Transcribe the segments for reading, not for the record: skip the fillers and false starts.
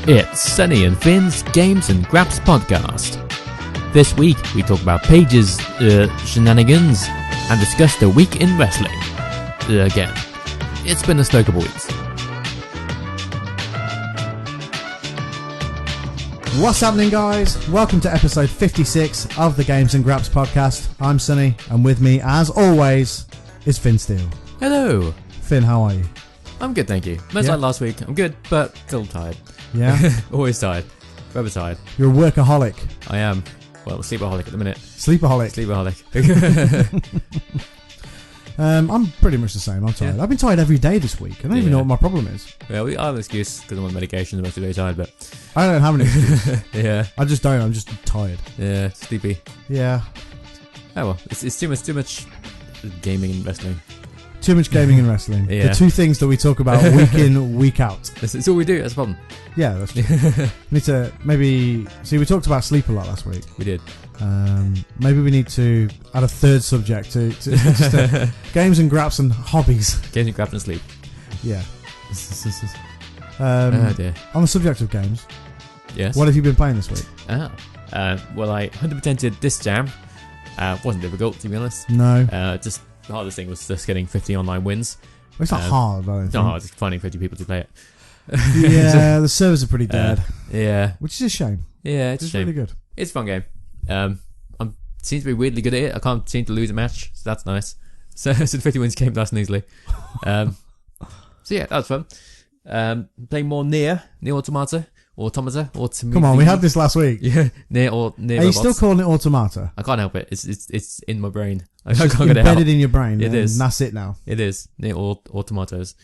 It's Sunny and Finn's Games and Graps podcast. This week we talk about Paige's shenanigans and discuss the week in wrestling. Again, it's been a slow couple weeks. What's happening, guys? Welcome to episode 56 of the Games and Graps podcast. I'm Sunny, and with me, as always, is Finn Steele. Hello. Finn, how are you? I'm good, thank you. Much like last week, I'm good, but still tired. Yeah? Always tired. Forever tired. You're a workaholic. I am. Well, sleepaholic at the minute. Sleepaholic. I'm pretty much the same. I'm tired. Yeah. I've been tired every day this week. I don't even know what my problem is. Well, I have an excuse because I'm on medication and I'm very tired, but... I don't have an excuse. Yeah. I just don't. I'm just tired. Yeah, sleepy. Yeah. Oh well, it's too much gaming and wrestling. Too much gaming and wrestling. Yeah. The two things that we talk about week in, week out. It's all we do, that's the problem. Yeah, that's true. We need to maybe... See, we talked about sleep a lot last week. We did. Maybe we need to add a third subject to just, games and graps and hobbies. Games and graps and sleep. Yeah. Oh dear. On the subject of games, Yes. what have you been playing this week? Well, I 100%ed this jam. Wasn't difficult, to be honest. No. Just the hardest thing was just getting 50 online wins. Well, it's not hard, I don't It's think. not hard, just finding 50 people to play it. Yeah, the servers are pretty dead. Yeah. Which is a shame. Yeah, it's a It's shame. really good. It's a fun game. I seem to be weirdly good at it. I can't seem to lose a match, so that's nice. So the 50 wins came nice and easily. So yeah, that was fun. Playing more Nier Automata. Come on, we had this last week. Yeah, Nier Are you Robots. still calling it Automata? I can't help it. It's in my brain. I It's can't just get it out. embedded in your brain. It and is. That's it now. It is Nier Automatos.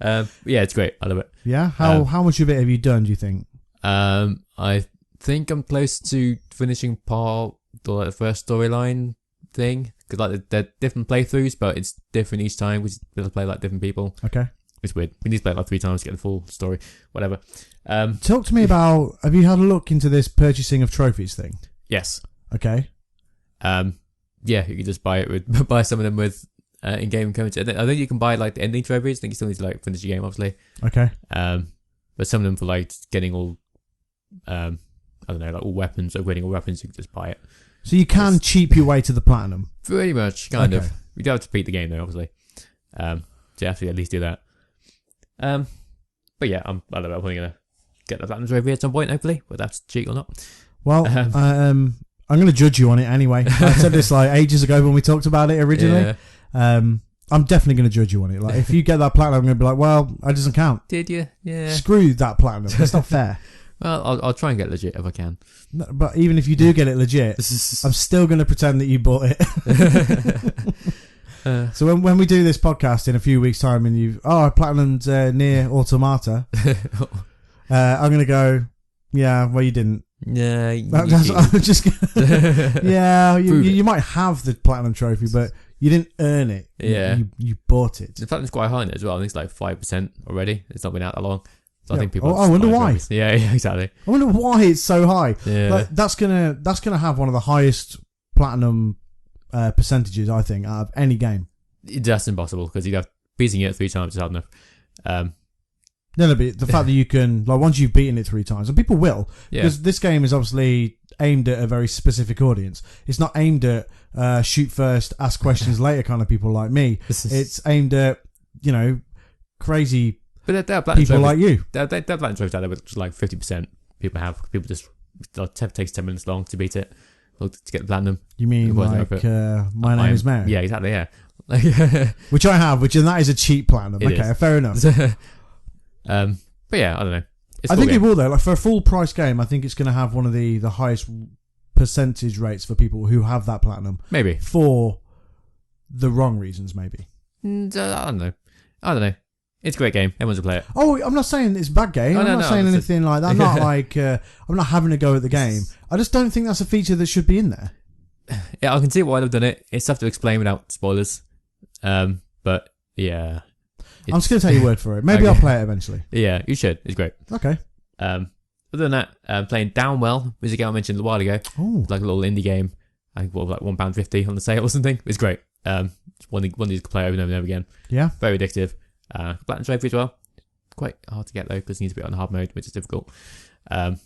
Yeah, it's great. I love it. Yeah? How much of it have you done, do you think? I think I'm close to finishing the first storyline thing, because like they're different playthroughs, but it's different each time because you have to play like different people. Okay. It's weird. We need to play it like 3 times to get the full story. Whatever. Talk to me about, have you had a look into this purchasing of trophies thing? Yes. Okay. Yeah, you can just buy some of them with in-game currency. I think you can buy like the ending trophies. I think you still need to like finish your game, obviously. Okay. But some of them for like getting all, I don't know, like all weapons, upgrading all weapons, you can just buy it. So you can cheap your way to the platinum? Pretty much, kind Okay. of. You do have to beat the game though, obviously. So you have to at least do that. But yeah, I'm probably gonna get the platinum trophy at some point, hopefully, whether that's cheat or not. Well, I'm going to judge you on it anyway. I said this like ages ago when we talked about it originally. Yeah. I'm definitely going to judge you on it. Like, if you get that platinum, I'm going to be like, well, it doesn't count. Did you? Yeah. Screw that platinum. That's not fair. Well, I'll try and get legit if I can. No, but even if you do get it legit, I'm still going to pretend that you bought it. So when we do this podcast in a few weeks' time and I platinumed Nier Automata, I'm going to go, yeah, well, you didn't. Yeah. I'm just yeah, you might have the platinum trophy, but you didn't earn it. Yeah. You bought it. The platinum's quite high in it as well. I think it's like 5% already. It's not been out that long. So I think people... I wonder why. Yeah, exactly. I wonder why it's so high. Yeah. Like, that's gonna have one of the highest platinum percentages, I think, out of any game. That's impossible, because you'd have beating it 3 times is hard enough. No, but the fact that you can, like, once you've beaten it 3 times, and people will, because this game is obviously aimed at a very specific audience. It's not aimed at shoot first, ask questions later kind of people like me. It's aimed at, crazy But there are platinum people trophies. like you. There are platinum trophies out there which like 50% people have. People just... It takes 10 minutes long to beat it, or to get the platinum. You mean like My Name is Mary? Yeah, exactly, yeah. Which I have, and that is a cheap platinum. It Okay, is. fair enough. But yeah, I don't know. I think it will though. Like, for a full price game, I think it's going to have one of the highest percentage rates for people who have that platinum. Maybe. For the wrong reasons, maybe. I don't know. It's a great game. Everyone should play it. Oh, I'm not saying it's a bad game. I'm not saying anything like that. I'm not like I'm not having a go at the game. I just don't think that's a feature that should be in there. Yeah, I can see why they've done it. It's tough to explain without spoilers. But yeah. I'm just going to take your word for it. Maybe Okay. I'll play it eventually. Yeah, you should. It's great. Okay. Other than that, playing Downwell, which is a game I mentioned a while ago. Oh. It's like a little indie game. I think like £1.50 on the sale or something. It's great. It's one of these you can play over and over and over again. Yeah. Very addictive. Platinum trophy as well. quite hard to get though because you need to be on hard mode, which is difficult. Hence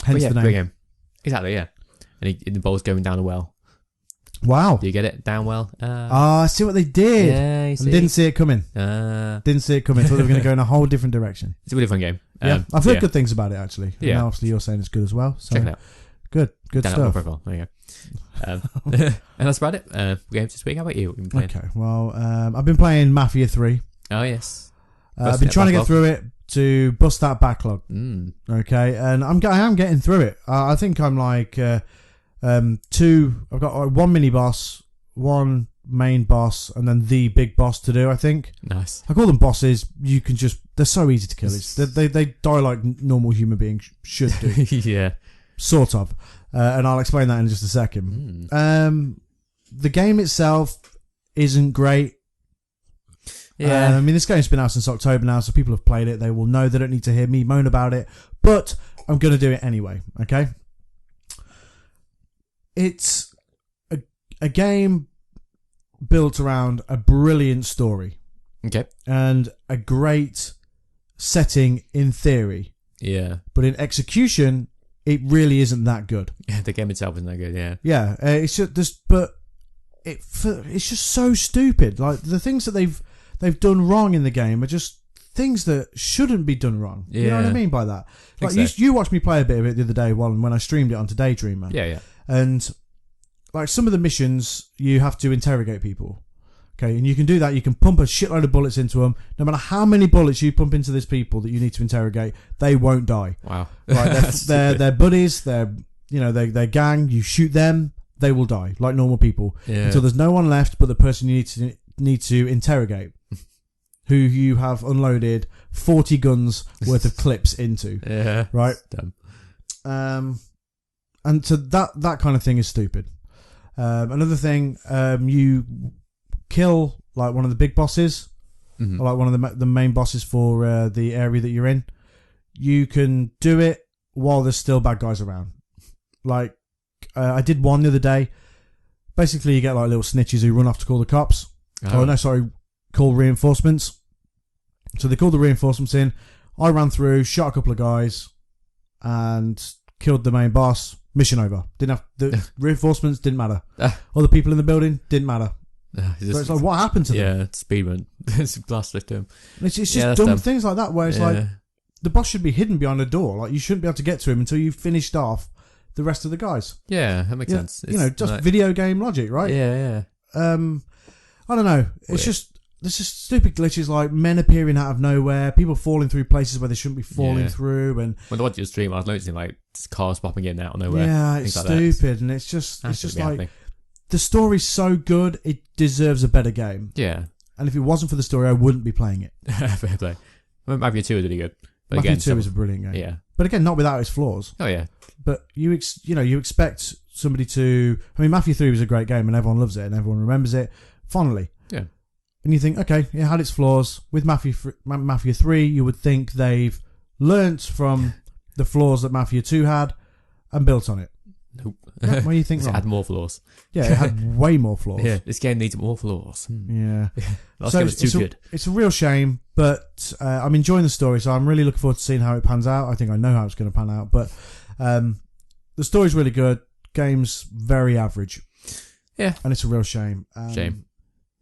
the name. Great game. Exactly, yeah. And it involves going down a well. Wow. Do you get it? Down well? I see what they did. Yeah, you see. Didn't see it coming. Didn't see it coming. Thought they were going to go in a whole different direction. It's a really fun game. Yeah, I've heard good things about it actually. Yeah. And obviously you're saying it's good as well. So check it out. Good Down stuff. Profile. There you go. And that's about it. Games this week. How about you? What have you been playing? Okay, well, I've been playing Mafia 3. Oh, yes. I've been trying to get through it to bust that backlog. Okay, and I am getting through it. I think I'm like I've got like one mini boss, one main boss, and then the big boss to do, I think. Nice. I call them bosses. They're so easy to kill. They die like normal human beings should do. Yeah. Sort of. And I'll explain that in just a second. The game itself isn't great. Yeah. I mean, this game's been out since October now, so people have played it. They will know they don't need to hear me moan about it. But I'm going to do it anyway, okay? It's a game built around a brilliant story. Okay. And a great setting in theory. Yeah. But in execution, it really isn't that good. Yeah, the game itself isn't that good, yeah. Yeah, it's just, it's just so stupid. Like, the things that they've done wrong in the game are just things that shouldn't be done wrong. Yeah. You know what I mean by that? Like, you watched me play a bit of it the other day when I streamed it onto DayDreamer. Yeah. And like some of the missions, you have to interrogate people. Okay, and you can do that. You can pump a shitload of bullets into them. No matter how many bullets you pump into these people that you need to interrogate, they won't die. Wow. Right? They're buddies. They're gang. You shoot them, they will die like normal people until there's no one left but the person you need to interrogate, who you have unloaded 40 guns worth of clips into. Yeah. Right. Dumb. And so that kind of thing is stupid. Another thing, you kill like one of the big bosses, or like one of the main bosses for the area that you're in. You can do it while there's still bad guys around. Like I did one the other day. Basically, you get like little snitches who run off to call the cops. Call reinforcements. So they called the reinforcements in. I ran through, shot a couple of guys, and killed the main boss. Mission over. The reinforcements didn't matter. Other people in the building didn't matter. So it's like, what happened to them? Yeah, speedrun. It's blasted to him. It's just dumb things like that where it's like the boss should be hidden behind a door. Like, you shouldn't be able to get to him until you've finished off the rest of the guys. Yeah, that makes sense. It's, just like, video game logic, right? Yeah. I don't know. It's just there's just stupid glitches like men appearing out of nowhere, people falling through places where they shouldn't be falling through, and when I watched your stream, I was noticing like cars popping in out of nowhere. Yeah, it's stupid, and it's just like the story's so good, it deserves a better game. Yeah, and if it wasn't for the story, I wouldn't be playing it. Fair play. I mean, Mafia 2 is really good. But Mafia again, 2 is a brilliant game. Yeah, but again, not without its flaws. Oh yeah, but you expect somebody to. I mean, Mafia 3 was a great game, and everyone loves it, and everyone remembers it fondly. Yeah. And you think, okay, it had its flaws. With Mafia 3, you would think they've learnt from the flaws that Mafia 2 had and built on it. Nope. Yeah, what do you think? It had more flaws. Yeah, it had way more flaws. Yeah, this game needs more flaws. Yeah. Last game was too good. It's a real shame, but I'm enjoying the story, so I'm really looking forward to seeing how it pans out. I think I know how it's going to pan out, but the story's really good. Game's very average. Yeah. And it's a real shame. Shame.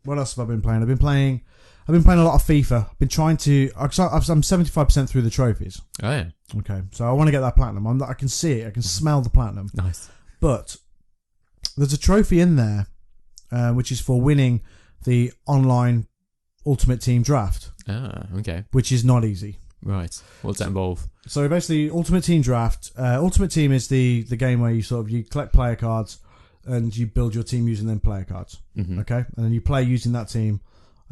What else have I been playing? I've been playing a lot of FIFA. I've been trying to. I'm 75% through the trophies. Oh yeah. Okay, so I want to get that platinum. I can see it. I can smell the platinum. Nice. But there's a trophy in there, which is for winning the online Ultimate Team draft. Ah, okay. Which is not easy. Right. What does that involve? So basically, Ultimate Team draft. Ultimate Team is the game where you collect player cards and you build your team using them player cards. Mm-hmm. Okay, and then you play using that team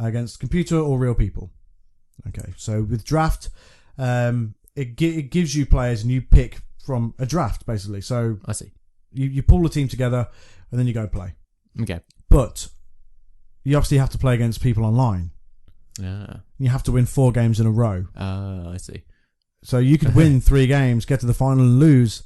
against computer or real people. Okay, so with draft, it gives you players and you pick from a draft basically. So I see. You pull a team together and then you go play. Okay. But you obviously have to play against people online. Yeah. You have to win 4 games in a row. I see. So you could win 3 games, get to the final and lose,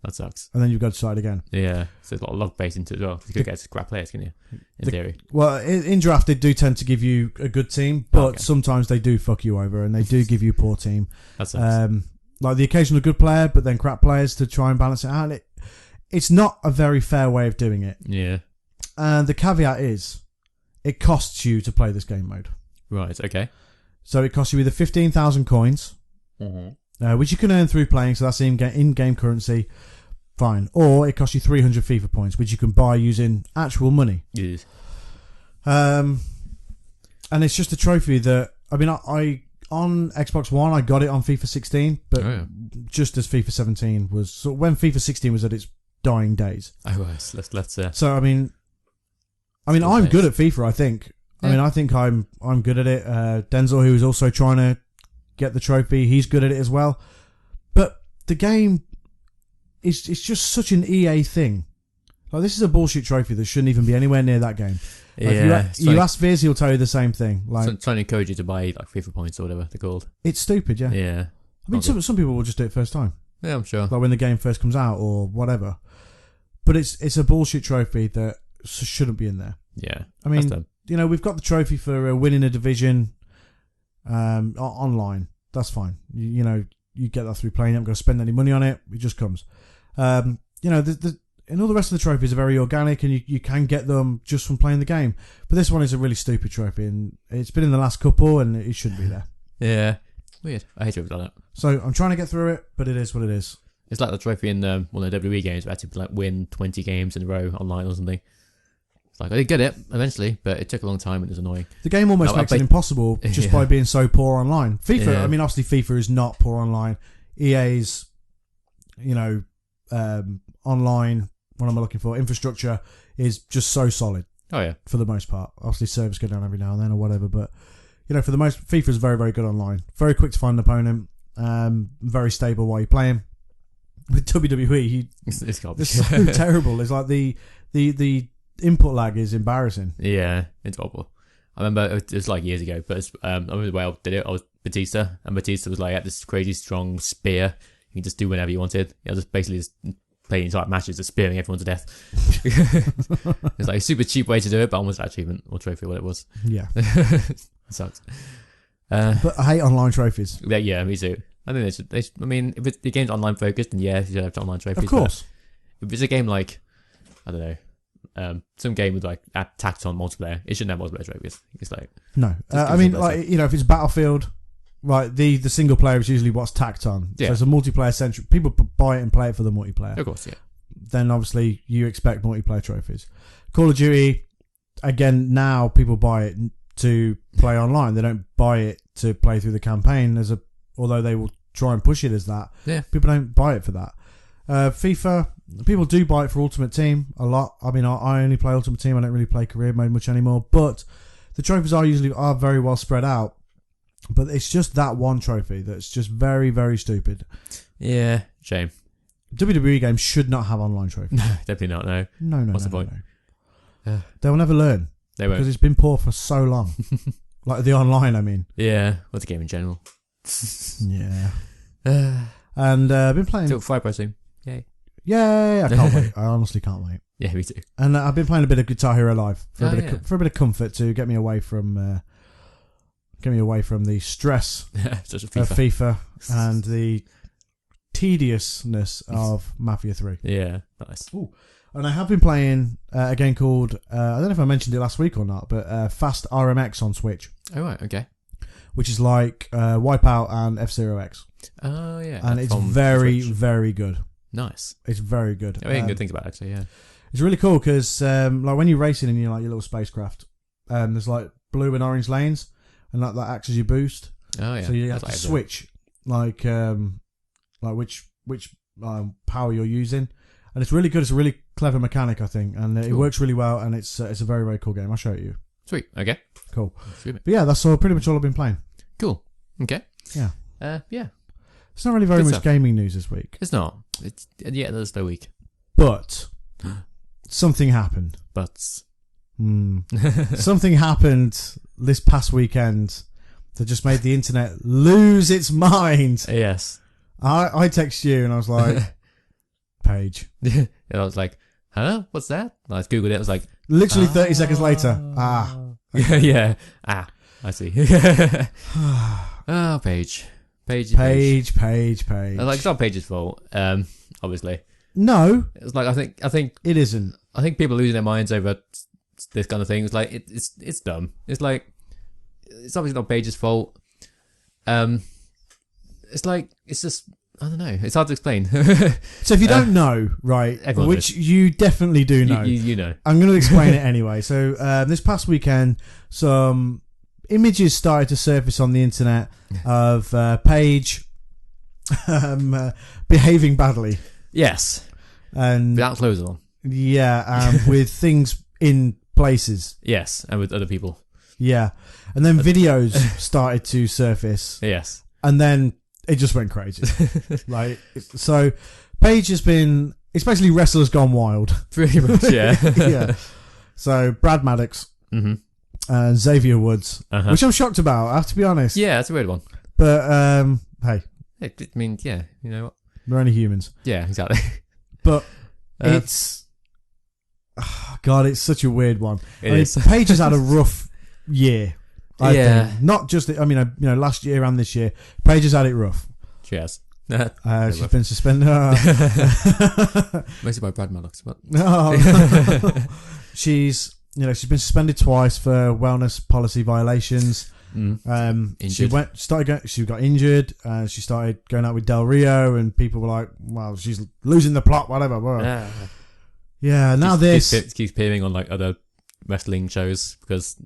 That sucks. And then you've got to start again. Yeah. So there's a lot of log based into it as well. You could get scrap players, can you? In theory. Well, in draft, they do tend to give you a good team, but sometimes they do fuck you over and they do give you a poor team. That sucks. Like the occasional good player, but then crap players to try and balance it out. It's not a very fair way of doing it. Yeah. And the caveat is, it costs you to play this game mode. Right, okay. So it costs you either 15,000 coins, which you can earn through playing, so that's in-game currency, fine. Or it costs you 300 FIFA points, which you can buy using actual money. Yes. And it's just a trophy that, I mean, I on Xbox One, I got it on FIFA 16, but just as FIFA 17 was, so when FIFA 16 was at its dying days. Oh, right. Let's So, I mean, I'm good at FIFA, I think. Yeah. I mean, I think I'm good at it. Denzel, who is also trying to get the trophy, he's good at it as well. But the game it's just such an EA thing. Like, this is a bullshit trophy that shouldn't even be anywhere near that game. Like, you ask Viz, he'll tell you the same thing. Like, trying to encourage you to buy like FIFA points or whatever they're called. It's stupid, yeah. Yeah. I mean, some people will just do it first time. Yeah, I'm sure. Like when the game first comes out or whatever. But it's a bullshit trophy that shouldn't be in there. Yeah. I mean, we've got the trophy for winning a division online. That's fine. You get that through playing. You haven't got to spend any money on it. It just comes. And all the rest of the trophies are very organic, and you can get them just from playing the game. But this one is a really stupid trophy, and it's been in the last couple, and it shouldn't be there. Yeah. Weird. I hate trophies like that. So I'm trying to get through it, but it is what it is. It's like the trophy in one of the WWE games where I had to win 20 games in a row online or something. It's like, I did get it eventually, but it took a long time and it was annoying. The game almost makes it impossible just by being so poor online. FIFA, I mean, obviously FIFA is not poor online. EA's, online, what am I looking for? Infrastructure is just so solid. Oh, yeah. For the most part. Obviously servers go down every now and then or whatever, but, for the most, FIFA is very, very good online. Very quick to find an opponent. Very stable while you're playing. With WWE, it's so terrible. It's like the input lag is embarrassing. Yeah, it's awful. I remember it was like years ago, but I remember the way I did it. I was Batista, and Batista was like, had this crazy strong spear. You can just do whenever you wanted. I was basically playing entire matches, just spearing everyone to death. It's like a super cheap way to do it, but almost achievement or trophy, what it was. Yeah, it sucks. But I hate online trophies. Yeah, me too. I think they should, I mean, if the game's online focused, then yeah, you should have online trophies. Of course. If it's a game like, I don't know, some game with like tacked on multiplayer, it shouldn't have multiplayer trophies. It's like no. I mean, like if it's Battlefield, right? The single player is usually what's tacked on. Yeah. So it's a multiplayer centric. People buy it and play it for the multiplayer. Of course, yeah. Then obviously you expect multiplayer trophies. Call of Duty, again, now people buy it to play online. They don't buy it to play through the campaign although they will try and push it as that. Yeah. People don't buy it for that. FIFA, people do buy it for Ultimate Team a lot. I mean, I only play Ultimate Team. I don't really play Career Mode much anymore. But the trophies are very well spread out. But it's just that one trophy that's just very, very stupid. Yeah, shame. WWE games should not have online trophies. Definitely not, no. No. What's the point? No. They'll never learn. They won't. Because it's been poor for so long. Like the online, I mean. Yeah, what's the game in general? Yeah. And I've been playing... Till Fire Pro soon. Yay. Yay! I can't wait. I honestly can't wait. Yeah, me too. And I've been playing a bit of Guitar Hero Live for a bit of comfort to get me away from the stress of FIFA and the tediousness of Mafia 3. Yeah, nice. Ooh. And I have been playing a game called, I don't know if I mentioned it last week or not, but Fast RMX on Switch. Oh, right, okay. Which is like Wipeout and F-Zero X. Oh, yeah. And it's very, very good. Nice. It's very good. I mean, good things about it, actually, yeah. It's really cool because like when you're racing in your little spacecraft, there's like blue and orange lanes, and that acts as your boost. Oh, yeah. So you have to switch like which power you're using. And it's really good. It's a really clever mechanic, I think, and it works really well. And it's a very, very cool game. I'll show it you. Sweet. Okay. Cool. But yeah, that's pretty much all I've been playing. Cool. Okay. Yeah. Yeah. It's not really very much gaming news this week. It's not. It's that's the week. But something happened. Something happened this past weekend that just made the internet lose its mind. Yes. I text you and I was like, Paige. And I was like, huh? What's that? And I Googled it. I was like, Literally 30 seconds later. Yeah. I see. Oh, Paige. Paige. Like, it's not Paige's fault, obviously. No. It's like, I think it isn't. I think people are losing their minds over this kind of thing. It's like, it's dumb. It's like, it's obviously not Paige's fault. It's like, it's just, I don't know. It's hard to explain. So if you don't know, right, which knows. You definitely do know. You know. I'm going to explain it anyway. So this past weekend, some images started to surface on the internet of Paige behaving badly. Yes. And without clothes on. Yeah, with things in places. Yes, and with other people. Yeah. And then videos started to surface. Yes. And then it just went crazy. Like, so Paige has been, it's basically Wrestlers Gone Wild. Pretty much, yeah. Yeah. So Brad Maddox, Xavier Woods, which I'm shocked about, I have to be honest. Yeah, that's a weird one. But, hey. I mean, yeah, you know what? We're only humans. Yeah, exactly. But it's, oh God, it's such a weird one. It is. Paige has had a rough year. I think. Not just, last year and this year. Paige has had it rough. She has. She's been suspended. Mostly by Brad Maddox. But. She's been suspended twice for wellness policy violations. She got injured. She started going out with Del Rio, and people were like, "Well, she's losing the plot, whatever." Yeah. Now this keeps appearing on like other wrestling shows because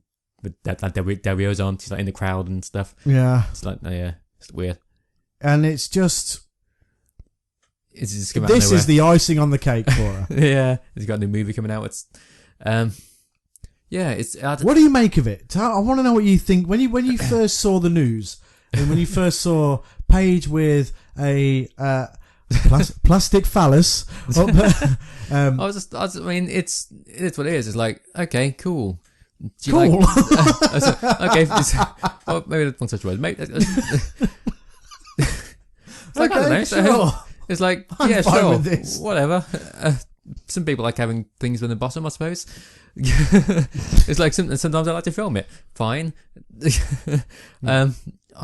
that Del Rio's on. She's like in the crowd and stuff. Yeah, it's like it's weird. And it's just this is the icing on the cake for her. Yeah, he's got a new movie coming out. It's yeah, it's. What do you make of it? I want to know what you think when you first saw the news and when you first saw Paige with a plastic phallus. I mean, it's what it is. It's like, okay, cool. Do you cool. Okay, well, maybe that's one such word. Maybe, it's like, I don't know. Sure. It's like, I'm yeah, fine sure, with this. Whatever. Some people like having things on the bottom, I suppose. It's like sometimes I like to film it. Fine. I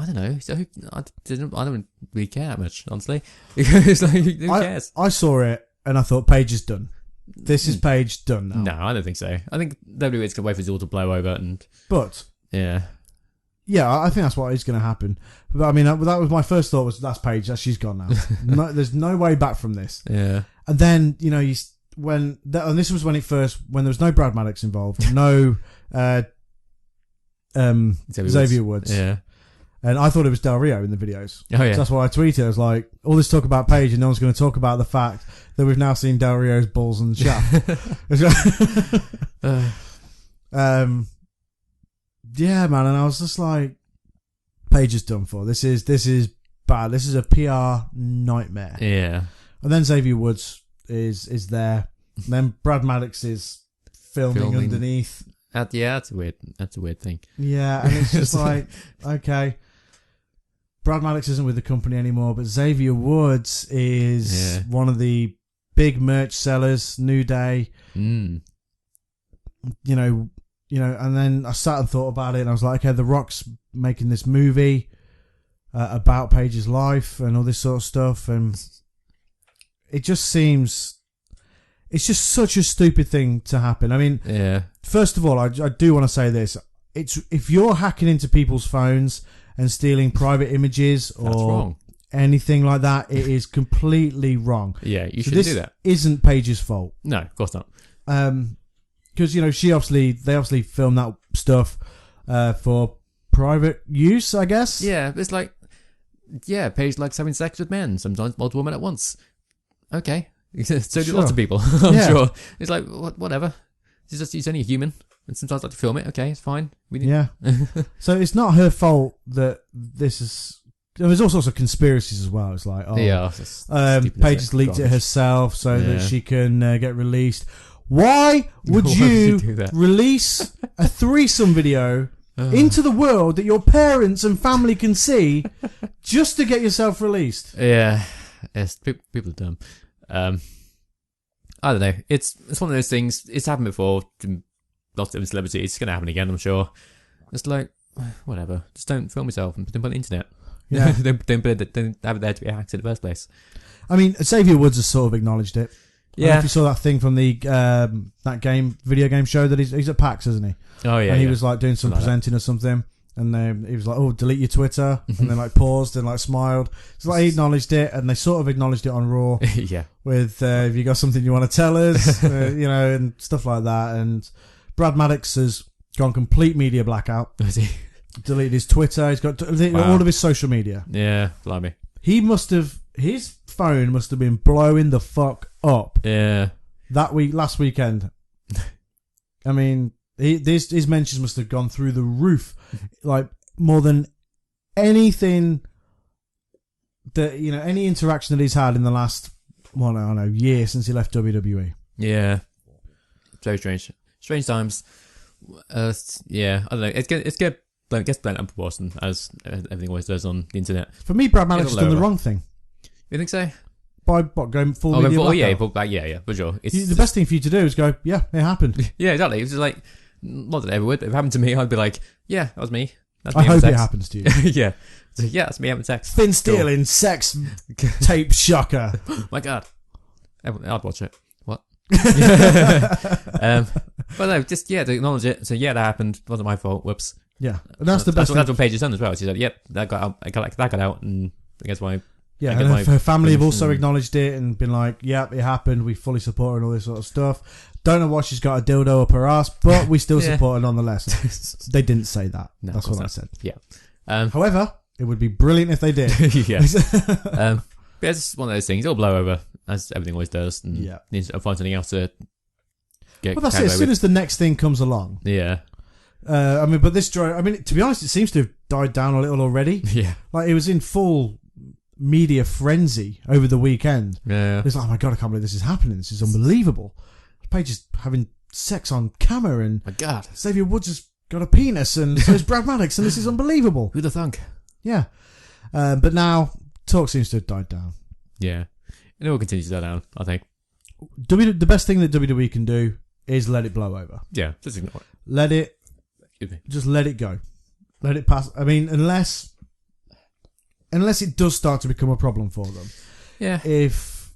don't know. So I don't really care that much, honestly. It's like, who cares? I saw it and I thought Paige is done. This is Paige done now. No, I don't think so. I think WWE's gonna wait for it all to blow over But yeah, I think that's what is going to happen. But I mean, that was my first thought was that's Paige. She's gone now. There's no way back from this. Yeah. And then and this was when there was no Brad Maddox involved, no Xavier Woods. Yeah. And I thought it was Del Rio in the videos. Oh yeah. So that's why I tweeted. I was like, all this talk about Paige and no one's going to talk about the fact that we've now seen Del Rio's balls and shaft. Yeah, man. And I was just like, Paige is done for. This is bad. This is a PR nightmare. Yeah. And then Xavier Woods is there. And then Brad Maddox is filming underneath. That's a weird thing. Yeah, and it's just like, okay, Brad Maddox isn't with the company anymore, but Xavier Woods is one of the big merch sellers, New Day. Mm. And then I sat and thought about it, and I was like, okay, The Rock's making this movie about Paige's life and all this sort of stuff, and it just seems it's just such a stupid thing to happen. I mean, first of all, I do want to say this: if you're hacking into people's phones and stealing private images or anything like that, it is completely wrong. Yeah, you shouldn't do that. This isn't Paige's fault. No, of course not. Because they obviously filmed that stuff for private use, I guess. Yeah, it's like, Paige likes having sex with men, sometimes multiple men at once. Okay, so do lots of people. I'm sure. It's like whatever. He's only a human, and sometimes like to film it. Okay, it's fine. So it's not her fault that this is. There's all sorts of conspiracies as well. It's like, Paige has leaked it herself so that she can get released. Why would you release a threesome video into the world that your parents and family can see just to get yourself released? Yeah, yes, people are dumb. I don't know. It's one of those things. It's happened before. To lots of different celebrities. It's going to happen again, I'm sure. It's like, whatever. Just don't film yourself and put it on the internet. Yeah. don't have it there to be hacked in the first place. I mean, Xavier Woods has sort of acknowledged it. I don't know if you saw that thing from the that video game show that he's at PAX, isn't he? Oh yeah. And he was like doing some presenting or something, and then he was like, "Oh, delete your Twitter," and then like paused and like smiled. So like he acknowledged it, and they sort of acknowledged it on Raw. Yeah. With have you got something you want to tell us, and stuff like that. And Brad Maddox has gone complete media blackout. Is he? Deleted his Twitter. He's got all of his social media. Yeah, blimey. He must have. His phone must have been blowing the fuck up. Yeah. Last weekend. I mean, his mentions must have gone through the roof, like more than anything that any interaction that he's had in the last, year since he left WWE. Yeah. Very strange times. Yeah, I don't know. It's good. It gets blown up proportion as everything always does on the internet. For me, Brad Maddox has done the wrong thing. You think so? By going full media blackout? Yeah, for sure. The best thing for you to do is go, yeah, it happened. Yeah, exactly. It's just like, not that it ever would, but if it happened to me, I'd be like, yeah, that was me. That's me. I hope it happens to you. Yeah. So, yeah, that's me having sex. Finn Steele in sex tape shocker. My God. I'd watch it. What? But no, just, to acknowledge it. So, that happened. It wasn't my fault. Whoops. Yeah. And that's the best That's what Paige has done as well. She said, yep, that got out, and I guess why. Yeah, and her family have also acknowledged it and been like, yep, it happened. We fully support her and all this sort of stuff. Don't know why she's got a dildo up her ass, but we still support her nonetheless. They didn't say that. No, that's what I said. Yeah. However, it would be brilliant if they did. Yeah. It's one of those things. It'll blow over, as everything always does. And needs to find something else to get. Well, that's it. As soon as the next thing comes along. Yeah. But this droid, to be honest, it seems to have died down a little already. Yeah. Like, it was in full media frenzy over the weekend. Yeah. It's like, oh my God, I can't believe this is happening. This is unbelievable. Paige is having sex on camera, and my God, Xavier Woods has got a penis, and so is Brad Maddox, and this is unbelievable. Who'd have thunk? Yeah. But now, talk seems to have died down. Yeah. And it will continue to die down, I think. The best thing that WWE can do is let it blow over. Yeah, just ignore it. Just let it go. Let it pass. I mean, unless it does start to become a problem for them. Yeah. If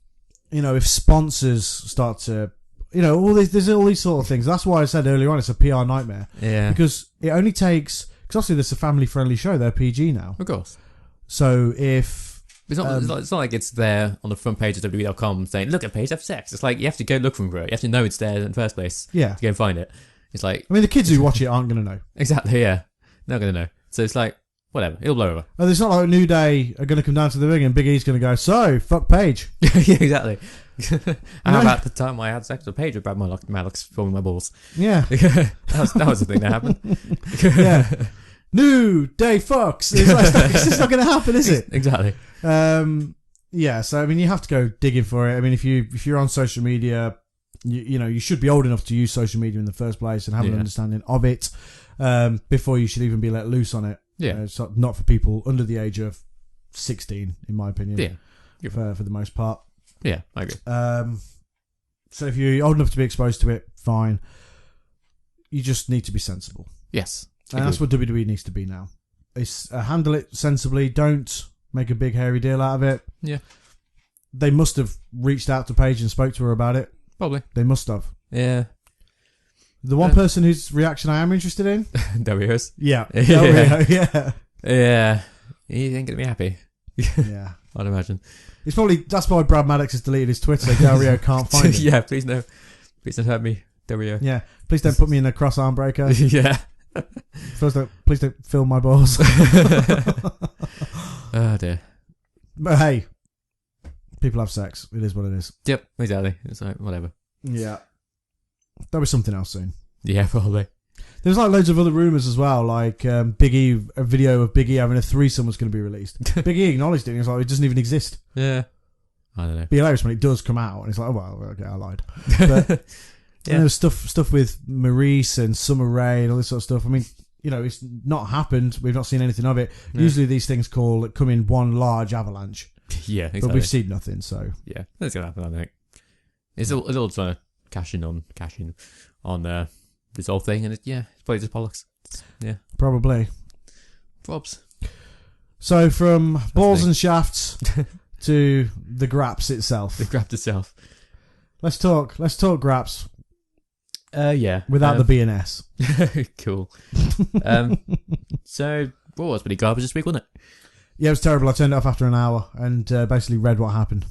sponsors start to, there's all these sort of things. That's why I said earlier on it's a PR nightmare. Yeah. Because it only takes, because obviously this is a family-friendly show. They're PG now. Of course. So if... It's not like it's there on the front page of WWE.com saying, look at Paige have sex. It's like you have to go looking for it. You have to know it's there in the first place. Yeah. To go and find it. It's like... I mean, the kids who watch it aren't going to know. Exactly, yeah. They're not going to know. So it's like, whatever. It'll blow over. Oh, it's not like New Day are going to come down to the ring and Big E's going to go, so, fuck Paige. Yeah, exactly. How about the time I had sex with Paige with Brad Maddox filming my balls? Yeah. that was the thing that happened. Yeah. New Day fucks. It's just not going to happen, is it? Exactly. Yeah, so, I mean, you have to go digging for it. I mean, if you're on social media... You should be old enough to use social media in the first place and have an understanding of it before you should even be let loose on it. Yeah, it's not for people under the age of 16, in my opinion. Yeah, for the most part. Yeah, I agree. So if you're old enough to be exposed to it, fine. You just need to be sensible. Yes, and that's what WWE needs to be now. It's handle it sensibly. Don't make a big hairy deal out of it. Yeah, they must have reached out to Paige and spoke to her about it. Probably. They must have. Yeah. The one person whose reaction I am interested in? Darius. Yeah. Yeah. Yeah. He ain't going to be happy. Yeah. I'd imagine. That's why Brad Maddox has deleted his Twitter. Del Rio can't find it. Yeah, please no. Please don't hurt me, Del Rio. Yeah. Please don't put me in a cross arm breaker. Yeah. Please don't film my balls. Oh dear. But hey. People have sex. It is what it is. Yep, exactly. It's like, whatever. Yeah. There'll be something else soon. Yeah, probably. There's like loads of other rumours as well, like Big E, a video of Big E having a threesome was going to be released. Big E acknowledged it and he was like, it doesn't even exist. Yeah. I don't know. It'd be hilarious when it does come out and it's like, oh well, okay, I lied. But there's stuff with Maurice and Summer Rae and all this sort of stuff. I mean, it's not happened. We've not seen anything of it. Yeah. Usually these things come in one large avalanche. Yeah, exactly. But we've seen nothing, so... Yeah, that's going to happen, I think. It's all trying to cash in on this whole thing, and it's probably just bollocks. Yeah, probably. Props. So from balls and shafts to the Graps itself. The Graps itself. Let's talk Graps. Yeah. Without the B&S. Cool. So Raw was pretty garbage this week, wasn't it? Yeah, it was terrible. I turned it off after an hour and basically read what happened.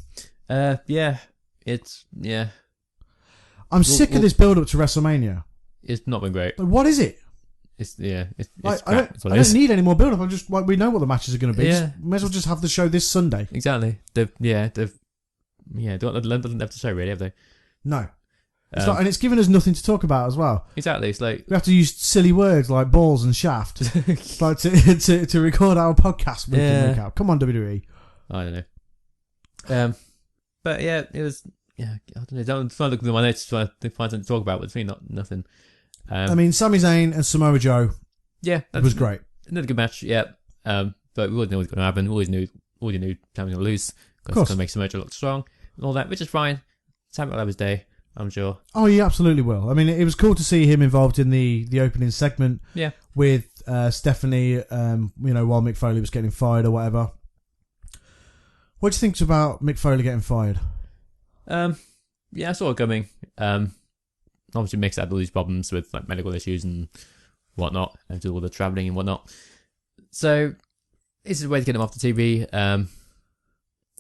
Yeah. I'm sick of this build-up to WrestleMania. It's not been great. Like, what is it? It's I don't need any more build-up. I'm just we know what the matches are going to be. Yeah. May as well just have the show this Sunday. Exactly. They've don't have to show really, have they? No. It's not, and it's given us nothing to talk about as well. Exactly. It's like we have to use silly words like balls and shaft like to record our podcast week in, week out. Come on, WWE. I don't know. But yeah, it was. Yeah, I don't know. I'm trying to look at my notes to find something to talk about, but it's really nothing. I mean, Sami Zayn and Samoa Joe. Yeah, it was great. Another good match. Yeah. But we always knew what was going to happen. We always knew Sami was going to lose because it's going to make Samoa Joe look strong and all that, which is fine. Sami will have his day, I'm sure. Oh, he absolutely will. I mean, it was cool to see him involved in the opening segment. Yeah. With Stephanie. While Mick Foley was getting fired or whatever. What do you think about Mick Foley getting fired? Yeah, I saw it coming. Obviously Mick's had all these problems with like medical issues and whatnot, and do all the travelling and whatnot. So this is a way to get him off the TV.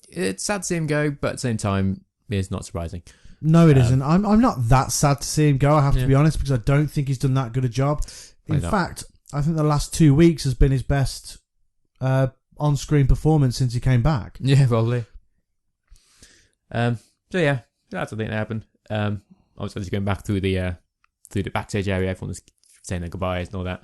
It's sad to see him go, but at the same time, it's not surprising. No, it isn't. I'm not that sad to see him go, I have to be honest, because I don't think he's done that good a job. In fact, I think the last 2 weeks has been his best on-screen performance since he came back. Yeah, probably. So yeah, that's the thing that happened. Obviously just going back through the backstage area, everyone was saying their goodbyes and all that.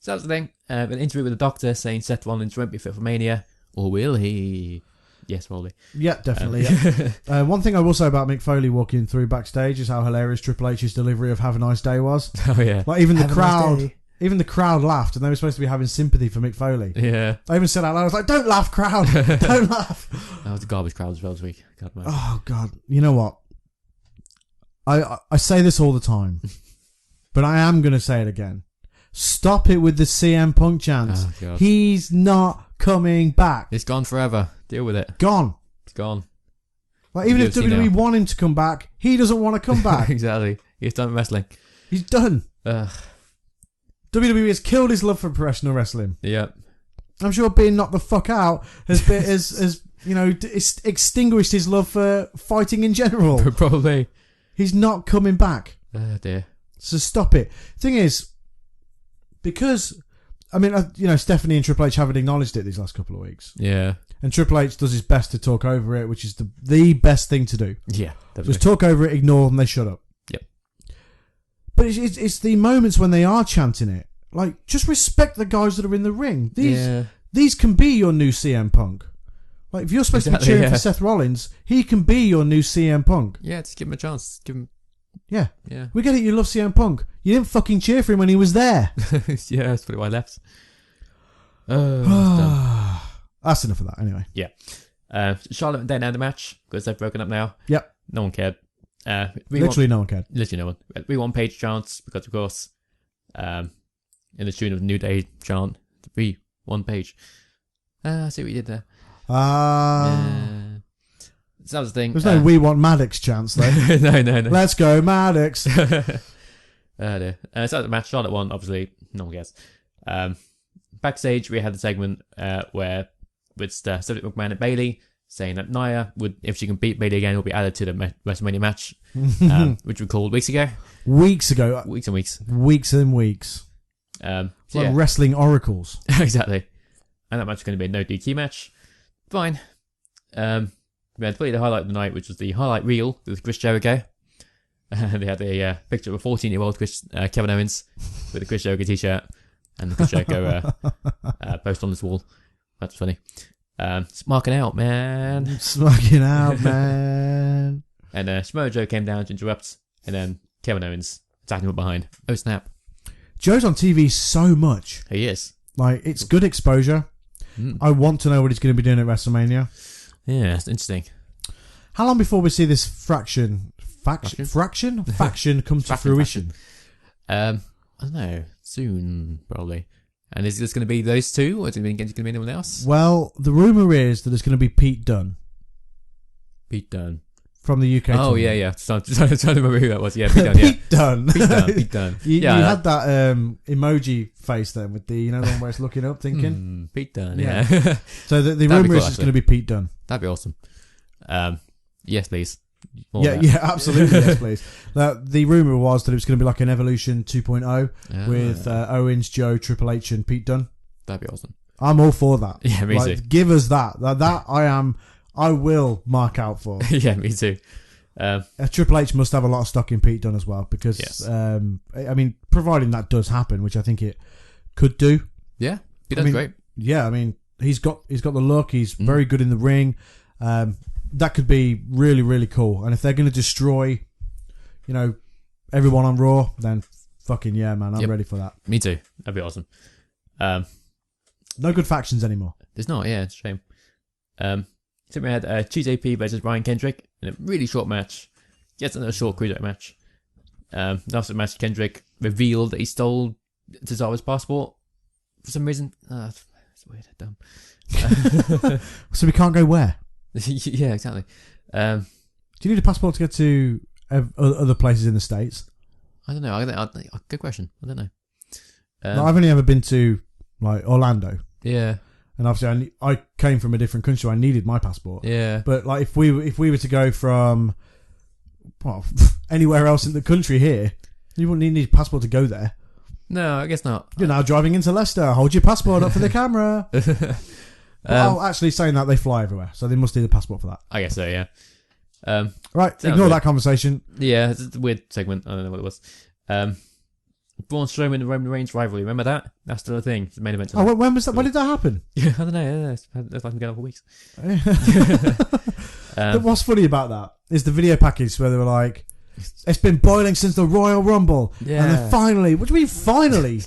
So that's the thing. An interview with the doctor saying Seth Rollins won't be fit for Mania, or will he? Yes, probably. Yeah, definitely. One thing I will say about Mick Foley walking through backstage is how hilarious Triple H's delivery of "Have a nice day" was. Oh yeah, like even the crowd. Even the crowd laughed, and they were supposed to be having sympathy for Mick Foley. Yeah. I even said out loud, I was like, don't laugh, crowd. Don't laugh. That was a garbage crowd as well this week. God, man. Oh, God. You know what? I say this all the time, but I am going to say it again. Stop it with the CM Punk chants. Oh, he's not coming back. It's gone forever. Deal with it. Gone. It's gone. Like, even if WWE want him to come back, he doesn't want to come back. Exactly. He's done wrestling. He's done. WWE has killed his love for professional wrestling. Yeah. I'm sure being knocked the fuck out has extinguished his love for fighting in general. Probably. He's not coming back. Oh dear. So stop it. Thing is, because, I mean, Stephanie and Triple H haven't acknowledged it these last couple of weeks. Yeah. And Triple H does his best to talk over it, which is the best thing to do. Yeah. Just talk over it, ignore them, they shut up. But it's the moments when they are chanting it. Like, just respect the guys that are in the ring. These can be your new CM Punk. Like, if you're supposed to be cheering for Seth Rollins, he can be your new CM Punk. Yeah, just give him a chance. Give him. Yeah. We get it, you love CM Punk. You didn't fucking cheer for him when he was there. Yeah, that's probably why I left. That's enough of that, anyway. Yeah. Charlotte and Dana had the match, because they've broken up now. Yep. No one cared. Literally no one cared. Literally no one. We want Paige chants because, of course, in the tune of the New Day chant, we want Paige. I see what you did there. So that was the thing. There's no "We want Maddox" chants though. No. Let's go Maddox. Dear. So the match, Charlotte won. Obviously, no one cares. Backstage, we had the segment where with Stephanie McMahon and Bayley, saying that Nia would, if she can beat Bayley again, will be added to the WrestleMania match, which we called weeks ago. Weeks ago. Weeks and weeks. Weeks and weeks. Like wrestling oracles. Exactly. And that match is going to be a no DQ match. Fine. We had probably the highlight of the night, which was the highlight reel with Chris Jericho. They had a picture of a 14-year-old Kevin Owens with a Chris Jericho t-shirt and the Chris Jericho post on this wall. That's funny. Smarking out, man. Smarking out, man. And Samoa Joe came down to interrupt, and then Kevin Owens attacked him from behind. Oh, snap. Joe's on TV so much. He is. Like, it's good exposure. I want to know what he's going to be doing at WrestleMania. Yeah, it's interesting. How long before we see this faction come to fruition? I don't know. Soon, probably. And is this going to be those two, or is it going to be anyone else? Well, the rumour is that it's going to be Pete Dunne. Pete Dunne. From the UK. Oh, yeah, yeah. Trying to remember who that was. Yeah, Pete Dunne, yeah. Pete Dunne. Pete Dunne. You had that emoji face then with the, the one where it's looking up thinking. Pete Dunne, yeah. So the rumour is it's going to be Pete Dunne. That'd be awesome. Yes, please. Yeah, absolutely, yes, please. The rumour was that it was going to be like an Evolution 2.0 with Owens, Joe, Triple H and Pete Dunne. That'd be awesome. I'm all for that. Yeah, me too. Give us that. I will mark out for. Yeah, me too. Triple H must have a lot of stock in Pete Dunne as well because, yes. I mean, providing that does happen, which I think it could do. Yeah, he does great. Yeah, I mean, he's got the look. He's very good in the ring. That could be really, really cool. And if they're going to destroy, everyone on Raw, then fucking yeah, man, I'm ready for that. Me too. That'd be awesome. No good factions anymore. There's not. Yeah, it's a shame. So we had Tuesday P versus Ryan Kendrick in a really short match. Yet another short cruiserweight match. After the match, Kendrick revealed that he stole Cesaro's passport for some reason. That's weird. Dumb. So we can't go where? Yeah, exactly. Do you need a passport to get to other places in the States? I don't know. Good question. I don't know. I've only ever been to like Orlando. Yeah. And obviously, I came from a different country. So I needed my passport. Yeah. But like, if we were to go from anywhere else in the country here, you wouldn't need a passport to go there. No, I guess not. You're now driving into Leicester. Hold your passport up for the camera. Actually, saying that, they fly everywhere, so they must need a passport for that. I guess so. Yeah. Right. Ignore that conversation. Yeah, it's a weird segment. I don't know what it was. Braun Strowman and Roman Reigns rivalry. Remember that? That's still a thing. It's the main event. Oh, when was that? When did that happen? Yeah, I don't know. It's like been going on for weeks. What's funny about that is the video package where they were like, "It's been boiling since the Royal Rumble," and then finally, what do you mean finally?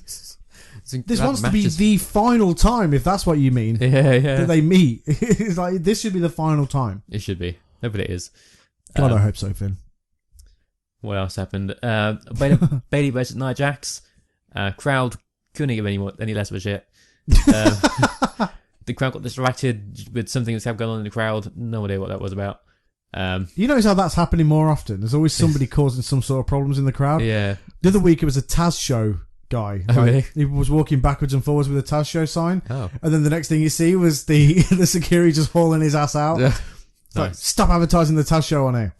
This wants to be the final time, if that's what you mean. Yeah. That they meet. It's like this should be the final time. It should be. Hopefully it is. God, I hope so, Finn. What else happened? Bailey versus Nia Jax. Crowd couldn't give any less of a shit. The crowd got distracted with something that's going on in the crowd. No idea what that was about. You notice how that's happening more often? There's always somebody causing some sort of problems in the crowd. Yeah. The other week it was a Taz show guy. Oh, really? He was walking backwards and forwards with a Taz show sign. Oh. And then the next thing you see was the security just hauling his ass out. Yeah. Like, stop advertising the Taz show on here.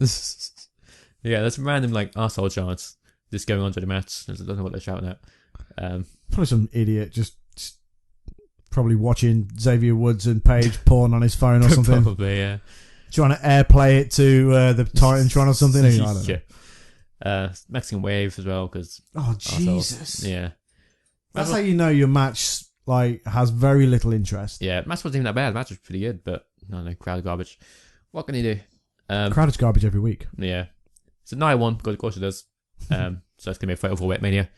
Yeah, there's some random arsehole chants just going on to the match. I don't know what they're shouting at. Probably some idiot just probably watching Xavier Woods and Paige porn on his phone or something. Probably, yeah. Trying to airplay it to the Titantron or something. I don't know. Yeah. Mexican Wave as well, because... Oh, Jesus. Yeah. That's how you know your match has very little interest. Yeah, match wasn't even that bad. The match was pretty good, but no, crowd garbage. What can you do? Crowd is garbage every week. Yeah. So Nia won, because of course it does. So it's going to be a fatal for Wetmania.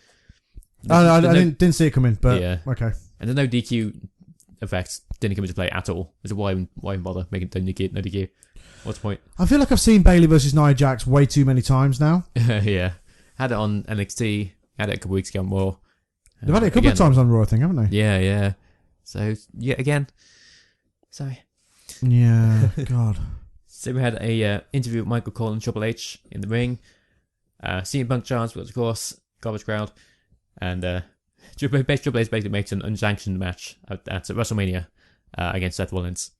I didn't see it coming, but yeah. Okay. And there's no DQ effects. Didn't come into play at all. So why even bother making no DQ? What's the point? I feel like I've seen Bailey versus Nia Jax way too many times now. Yeah. Had it on NXT. Had it a couple weeks ago on Raw. They've had it a couple of times on Raw, I think, haven't they? Yeah. So, yeah, again. Sorry. Yeah, God. So we had a interview with Michael Cole and Triple H in the ring. CM Punk chance, of course, garbage crowd. And Triple H basically makes an unsanctioned match at WrestleMania against Seth Rollins.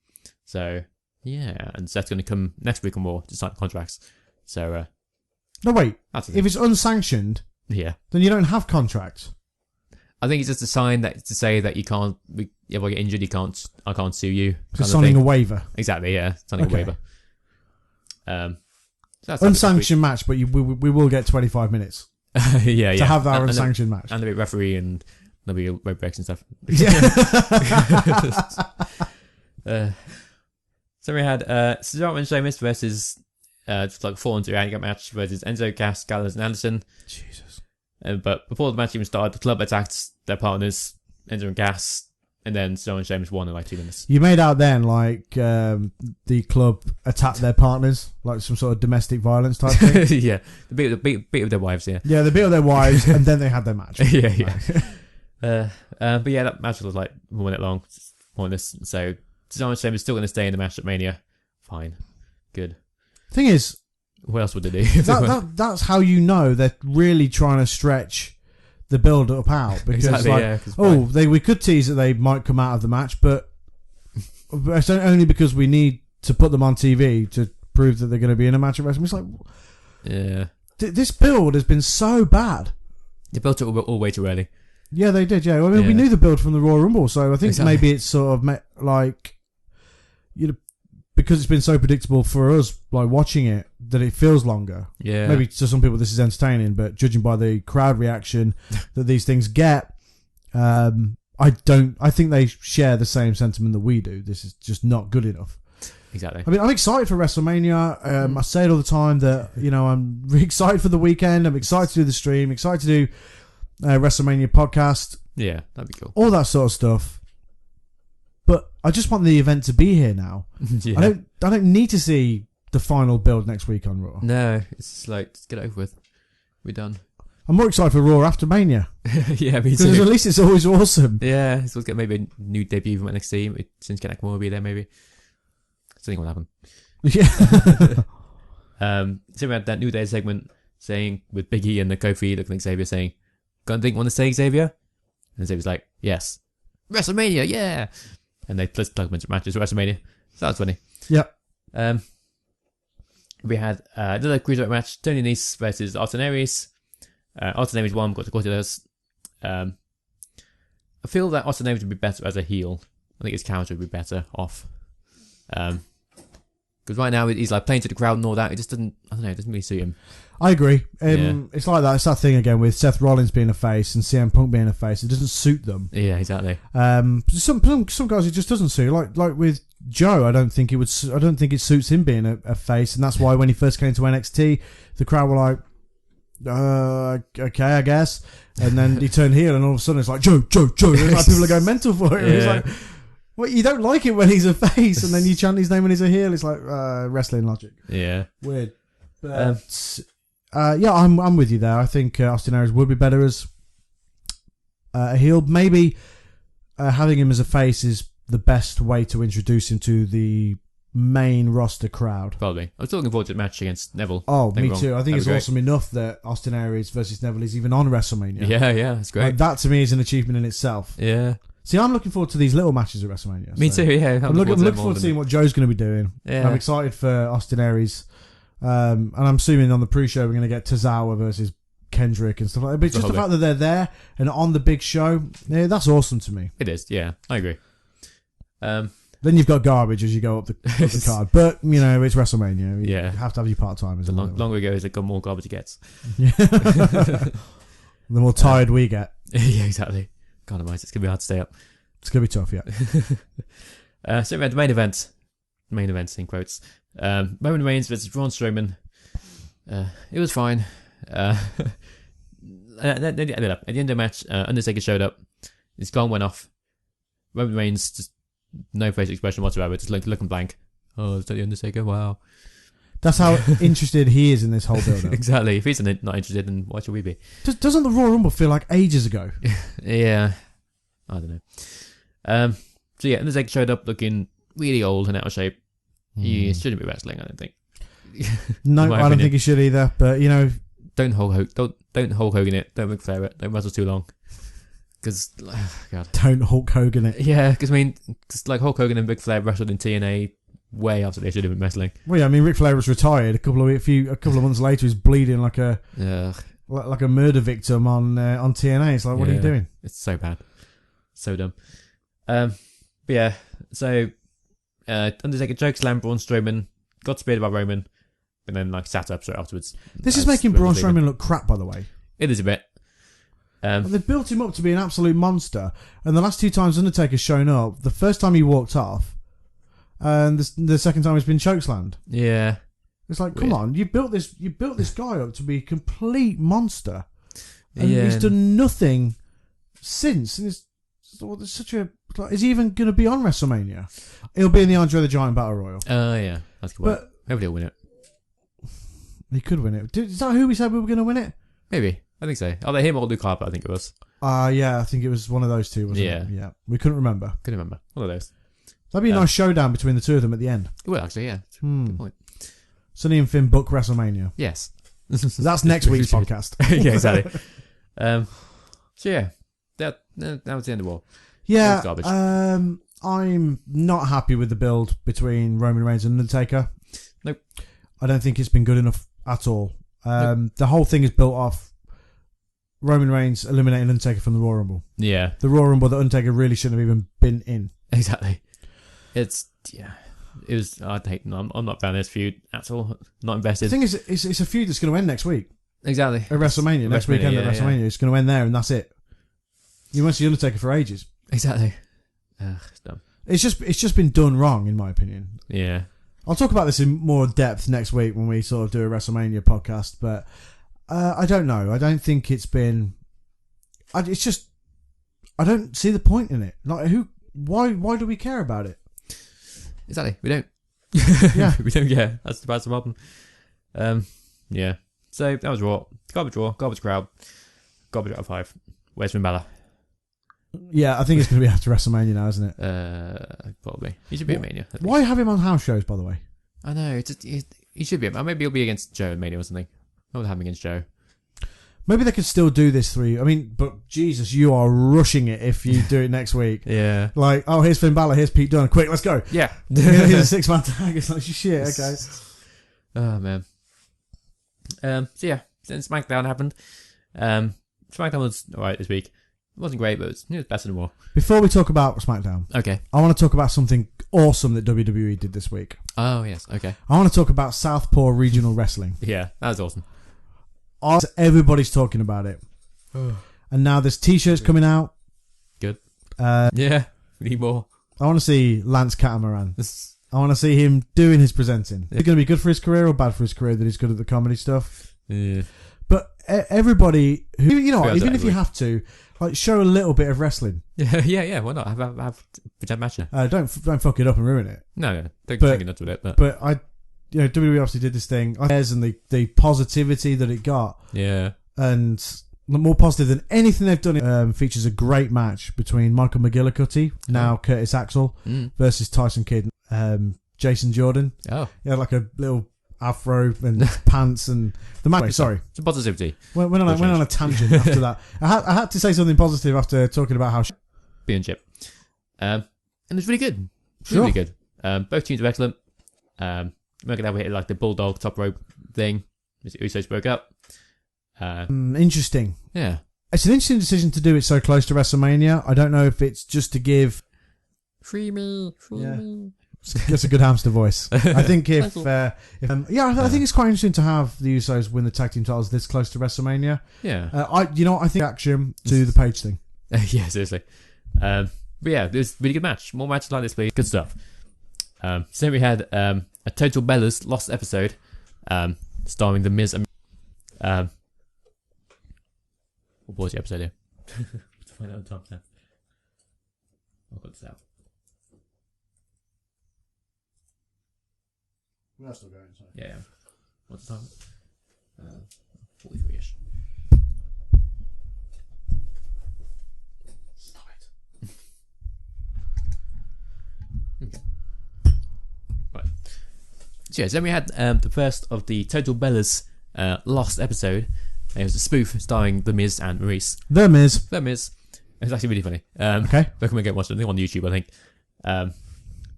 So, yeah, and Seth's going to come next week or more to sign contracts. So, no, wait. If it's unsanctioned, yeah, then you don't have contracts. I think it's just a sign to say that you can't. If I get injured, I can't sue you. So signing a waiver. Exactly. Yeah, signing a waiver. So unsanctioned match, but we will get 25 minutes. Yeah. To have our unsanctioned match. And there'll be referee and there'll be road breaks and stuff. Yeah. So we had Cesaro and Sheamus versus just like 4-on-2 handicap match versus Enzo, Cass, Gallows, and Anderson. Jesus. But before the match even started, the club attacked their partners, Enzo and Cass, And then Cesaro and Sheamus won in like 2 minutes. You made out then like the club attacked their partners, like some sort of domestic violence type thing. Yeah, the beat of their wives. Yeah, yeah, they beat up their wives and then they had their match. yeah. But yeah, that match was like 1 minute long. Pointless. So Cesaro and Sheamus still going to stay in the match at Mania. Fine, good. Thing is, what else would they do? That's how you know they're really trying to stretch the build up out, because exactly, we could tease that they might come out of the match, but it's only because we need to put them on TV to prove that they're going to be in a match at WrestleMania. It's like, yeah, this build has been so bad. They built it all way too early. Yeah, they did. Yeah, I mean, we knew the build from the Royal Rumble, so I think maybe it's sort of like, you know, because it's been so predictable for us, like watching it, that it feels longer. Yeah. Maybe to some people this is entertaining, but judging by the crowd reaction that these things get, I think they share the same sentiment that we do. This is just not good enough. Exactly. I mean, I'm excited for WrestleMania. I say it all the time that, you know, I'm really excited for the weekend. I'm excited to do the stream, excited to do WrestleMania podcast. Yeah, that'd be cool. All that sort of stuff. But I just want the event to be here now. Yeah. I don't need to see the final build next week on Raw. No, it's just like, just get it over with. We're done. I'm more excited for Raw after Mania. Yeah, me too. Because at least it's always awesome. Yeah, it's supposed to get maybe a new debut from NXT. Since Nakamura will be there, maybe. I think what happened. Yeah. So we had that New Day segment saying, with Big E and the Kofi looking like Xavier saying, "Got anything want to say, Xavier?" And Xavier's like, "Yes. WrestleMania, yeah." And they plug them into matches at WrestleMania. So that was funny. Yep. We had another cruiserweight match: Tony Nese versus Austin Aries. Austin Aries won, got to quarters. I feel that Austin Aries would be better as a heel. I think his character would be better off. Because right now he's like playing to the crowd and all that. It just doesn't. I don't know. It doesn't really suit him. I agree. It's like that. It's that thing again with Seth Rollins being a face and CM Punk being a face. It doesn't suit them. Yeah, exactly. Some guys it just doesn't suit. Like with Joe, I don't think it suits him being a face, and that's why when he first came to NXT, the crowd were like, okay, I guess. And then he turned heel, and all of a sudden it's like Joe. And like people are going mental for it. Yeah. It's like, well, you don't like it when he's a face, and then you chant his name when he's a heel. It's like wrestling logic. Yeah, weird. But yeah, I'm with you there. I think Austin Aries would be better as a heel. Maybe having him as a face is the best way to introduce him to the main roster crowd. Probably. I'm still looking forward to the match against Neville. Oh, me too. I think it's awesome enough that Austin Aries versus Neville is even on WrestleMania. Yeah, that's great. Like, that to me is an achievement in itself. Yeah. See, I'm looking forward to these little matches at WrestleMania. Me too, yeah. I'm looking forward to seeing what Joe's going to be doing. Yeah. I'm excited for Austin Aries. And I'm assuming on the pre-show we're going to get Tozawa versus Kendrick and stuff like that. But just the fact that they're there and on the big show, yeah, that's awesome to me. It is, yeah. I agree. Then you've got garbage as you go up the card. But, you know, it's WrestleMania. You have to have your part-timers. The longer it goes, the more garbage it gets. Yeah. The more tired we get. Yeah, exactly. God almighty, it's going to be hard to stay up. It's going to be tough, yeah. So we had the main event. Main event, in quotes. Roman Reigns versus Braun Strowman. It was fine. At the end of the match, Undertaker showed up. His gun went off. Roman Reigns, just no facial expression whatsoever, just looking blank. Oh, is that the Undertaker? Wow. That's how interested he is in this whole build-up. Exactly. If he's not interested, then why should we be? Doesn't the Royal Rumble feel like ages ago? Yeah. I don't know. So yeah, Undertaker showed up looking really old and out of shape. He shouldn't be wrestling, I don't think. No, I don't think he should either. But, you know... Don't Hulk Hogan it. Don't Ric Flair it. Don't wrestle too long. Because, God. Don't Hulk Hogan it. Yeah, because I mean, like Hulk Hogan and Ric Flair wrestled in TNA way after they should have been wrestling. Well, yeah, I mean, Ric Flair was retired. A couple of months later, he's bleeding like a murder victim on TNA. It's like, what are you doing? It's so bad, so dumb. But yeah, so Undertaker chokeslammed Braun Strowman, got speared by Roman, and then like sat up straight afterwards. This is making Braun Strowman look crap, by the way. It is a bit. They've built him up to be an absolute monster, and the last two times Undertaker's shown up, the first time he walked off, and the second time he's been chokeslammed. Yeah, it's like, come on, you built this guy up to be a complete monster, and he's done nothing since. And it's such a Is he even going to be on WrestleMania? He'll be in the Andre the Giant Battle Royal. Yeah, that's good. But hopefully he'll win it. He could win it. Is that who we said we were going to win it? Maybe. I think so. Either him or Luke Harper, I think it was. Yeah, I think it was one of those two, wasn't it? Yeah. We couldn't remember. Couldn't remember. One of those. That'd be a nice showdown between the two of them at the end. It would actually, yeah. Good point. Sonny and Finn book WrestleMania. Yes. That's next week's podcast. Yeah, exactly. So yeah, that was the end of War. Yeah, I'm not happy with the build between Roman Reigns and Undertaker. Nope. I don't think it's been good enough at all. Nope. The whole thing is built off Roman Reigns eliminating Undertaker from the Royal Rumble. Yeah. The Royal Rumble that Undertaker really shouldn't have even been in. Exactly. It was. I'd hate. I'm not fan of this feud at all. Not invested. The thing is, it's a feud that's going to end next week. Exactly. At WrestleMania. Next weekend at WrestleMania. Yeah. It's going to end there and that's it. You won't see Undertaker for ages. Exactly. It's dumb. It's just been done wrong, in my opinion. Yeah. I'll talk about this in more depth next week when we sort of do a WrestleMania podcast, but I don't know. I don't think it's been... It's just... I don't see the point in it. Like, why do we care about it? Exactly. We don't. Yeah. We don't care. That's the problem. Yeah. So, that was Raw. Garbage crowd. Garbage out of 5. Where's Finn Balor? Yeah, I think it's going to be after WrestleMania now, isn't it? Probably. He should be at Mania. Why have him on house shows, by the way? I know. He should be. Maybe he'll be against Joe at Mania or something. I would have him against Joe. Maybe they could still do this through. I mean, but Jesus, you are rushing it if you do it next week. Yeah. Like, oh, here's Finn Balor, here's Pete Dunne. Quick, let's go. Yeah. Here's a 6-man tag. It's like, shit, okay. Oh, man. So, yeah. Since SmackDown happened, SmackDown was alright this week. It wasn't great, but it was better than Raw. Before we talk about SmackDown, okay, I want to talk about something awesome that WWE did this week. Oh, yes, okay. I want to talk about Southpaw Regional Wrestling. Yeah, that was awesome. Everybody's talking about it. And now there's t-shirts coming out. Good. Yeah, we need more. I want to see Lance Catamaran. I want to see him doing his presenting. Is it going to be good for his career or bad for his career that he's good at the comedy stuff? Yeah. But everybody who, even if you have to, like, show a little bit of wrestling. Yeah. Why not? Have pretend match. Don't fuck it up and ruin it. No. Don't get nuts with it. But WWE obviously did this thing, and the positivity that it got. Yeah. And more positive than anything they've done. Features a great match between Michael McGillicuddy, now Curtis Axel, versus Tyson Kidd, Jason Jordan. Oh. Yeah, like a little afro and pants and the match. Sorry, some positivity. Went on a tangent after that. I had to say something positive after talking about how being chip, and it's really good. Sure. Really good. Both teams are excellent. We're hit like the bulldog top rope thing. Usos broke up. Interesting. Yeah, it's an interesting decision to do it so close to WrestleMania. I don't know if it's just to give free me. That's a good hamster voice. I think I think it's quite interesting to have the Usos win the tag team titles this close to WrestleMania. Yeah. I think action to the Paige thing. Yeah, seriously. But yeah, it was a really good match. More matches like this, please. Good stuff. So then we had a Total Bellas Lost episode, starring The Miz and what was the episode here? To find out the time. I'll cut this out. We're still going, sorry. Yeah. What's the time? 43-ish. Stop it. Okay. Right. So yeah, then we had the first of the Total Bellas Lost episode. It was a spoof starring The Miz and Maurice. The Miz. It was actually really funny. Okay. Recommend go watch it. I think on YouTube, I think.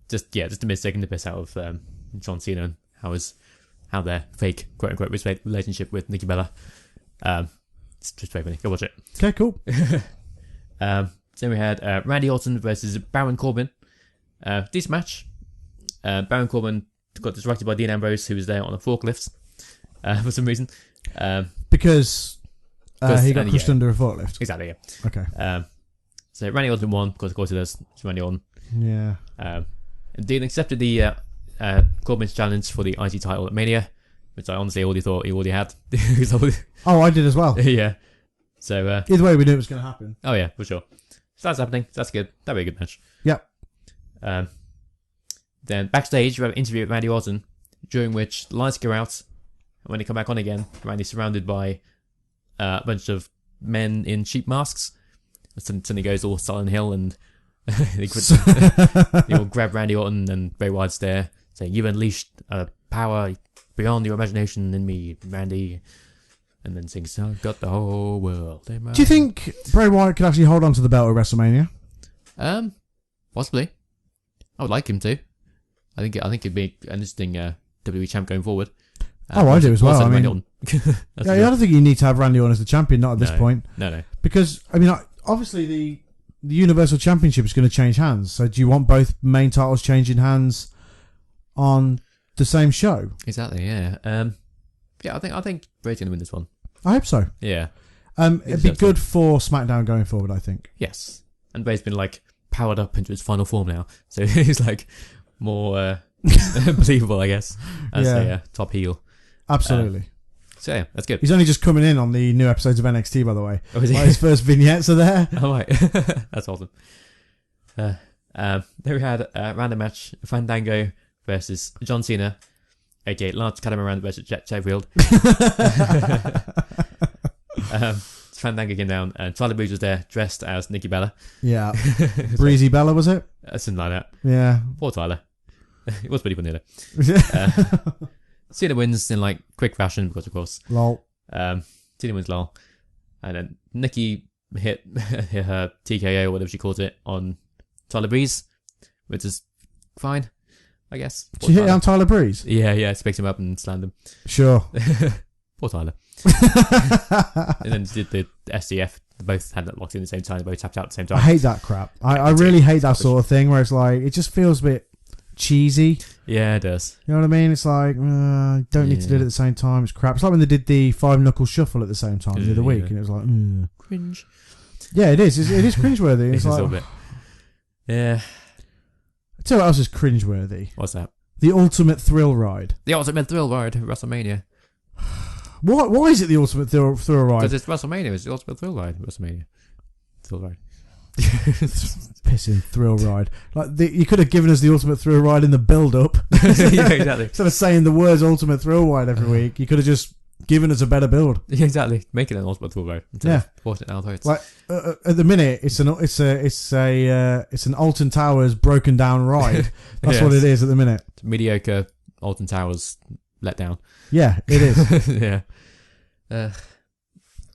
Just The Miz taking the piss out of John Cena and how their fake quote unquote relationship with Nikki Bella. It's just very funny. Go watch it. Okay, cool. Then we had Randy Orton versus Baron Corbin. Decent match. Baron Corbin got distracted by Dean Ambrose, who was there on a forklift for some reason. Because he got pushed under a forklift. Exactly. Yeah. Okay. So Randy Orton won because of course he does. It's Randy Orton. Yeah. And Dean accepted the Corbin's challenge for the IC title at Mania, which I honestly already thought he already had. Oh, I did as well. Yeah. So either way, we knew it was going to happen. Oh yeah, for sure. So that's happening. So that's good. That'll be a good match. Yep. Then backstage, we have an interview with Randy Orton, during which the lights go out. And when they come back on again, Randy's surrounded by a bunch of men in sheep masks. Suddenly goes all Silent Hill and they all grab Randy Orton and Bray Wyatt's there, saying, "You've unleashed a power beyond your imagination in me, Randy." And then sings, "I've got the whole world in my..." Do you think Bray Wyatt could actually hold on to the belt at WrestleMania? Possibly. I would like him to. I think it'd be an interesting WWE champ going forward. I do as well. I mean, I I don't think you need to have Randy Orton as the champion, not at this point. No. Because, I mean, obviously the Universal Championship is going to change hands. So do you want both main titles changing hands on the same show? Exactly, yeah. I think Bray's going to win this one. I hope so. Yeah. It'd be good for SmackDown going forward, I think. Yes. And Bray's been, like, powered up into his final form now. So he's, like, more believable, I guess, as a top heel. Absolutely. So yeah, that's good. He's only just coming in on the new episodes of NXT, by the way. Oh, is he? His first vignettes are there. Oh, right. That's awesome. Then we had a random match, Fandango versus John Cena, aka Lance Catamaran versus Jet Sheffield. Fandango came down, and Tyler Breeze was there, dressed as Nikki Bella. Yeah. Breezy Bella, was it? Something like that. Yeah. Poor Tyler. It was pretty funny though. Cena wins in like quick fashion because of course. Lol. Cena wins lol. And then Nikki hit her TKO or whatever she calls it on Tyler Breeze, which is fine, I guess. She hit it on Tyler Breeze? Yeah, she picked him up and slammed him. Sure. Poor Tyler. And then she did the SDF. They both had that locked in at the same time. They both tapped out at the same time. I hate that crap. I really hate that sort of thing where it's like, it just feels a bit cheesy. Yeah, it does. You know what I mean? It's like, don't need to do it at the same time. It's crap. It's like when they did the 5-knuckle shuffle at the same time the other week, and it was like, cringe. Yeah, it is. It is cringeworthy. It's a like, little bit. Yeah. I tell you what else is cringeworthy. What's that? The Ultimate Thrill Ride. The Ultimate Thrill Ride at WrestleMania. Why is it the Ultimate Thrill Ride? Because it's WrestleMania. It's the Ultimate Thrill Ride at WrestleMania. Thrill Ride. Pissing thrill ride. Like you could have given us the Ultimate Thrill Ride in the build-up. Yeah, exactly. Instead of saying the words Ultimate Thrill Ride every week, you could have just given us a better build. Yeah, exactly. Make it an Ultimate Thrill Ride. Yeah. Force it down throats. Like at the minute, it's an Alton Towers broken down ride. That's what it is at the minute. It's mediocre Alton Towers let down. Yeah, it is. Yeah.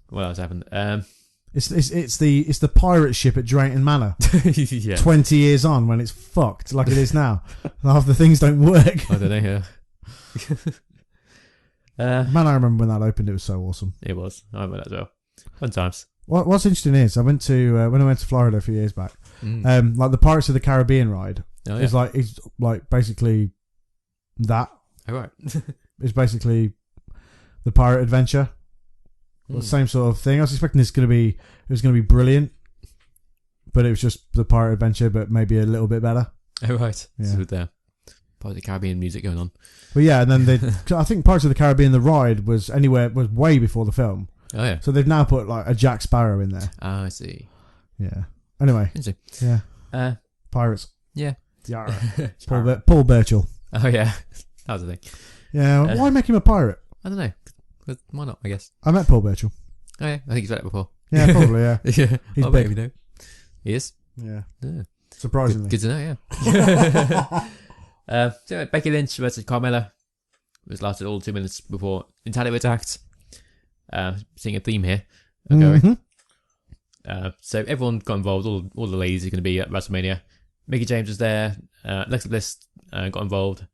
What else happened? It's the pirate ship at Drayton Manor. Yeah. 20 years on when it's fucked like it is now. Half the things don't work. I don't know. Man, I remember when that opened. It was so awesome. It was. I remember that as well. Fun times. What's interesting is I went to when I went to Florida a few years back. Like the Pirates of the Caribbean ride is like basically that. Oh, right. It's basically the pirate adventure. The same sort of thing. I was expecting it was going to be brilliant, but it was just the pirate adventure, but maybe a little bit better. Oh, right. Yeah. So with the Pirates of the Caribbean music going on. But yeah, and then I think Pirates of the Caribbean, the ride was way before the film. Oh, yeah. So they've now put like a Jack Sparrow in there. Oh, I see. Yeah. Anyway. Yeah. Pirates. Yeah. Yeah. Paul Burchill. Oh, yeah. That was the thing. Yeah. Why make him a pirate? I don't know. Why not, I guess. I met Paul Burchill. Oh, yeah. I think he's read it before. Yeah, probably, yeah. Yeah. He's big. big. You know. He is? Yeah. Surprisingly. Surprisingly. Good to know, yeah. So Becky Lynch versus Carmella, which lasted all 2 minutes before Natalia attacked. Seeing a theme here. Okay. So everyone got involved. All the ladies are going to be at WrestleMania. Mickey James was there. Alexa Bliss got involved.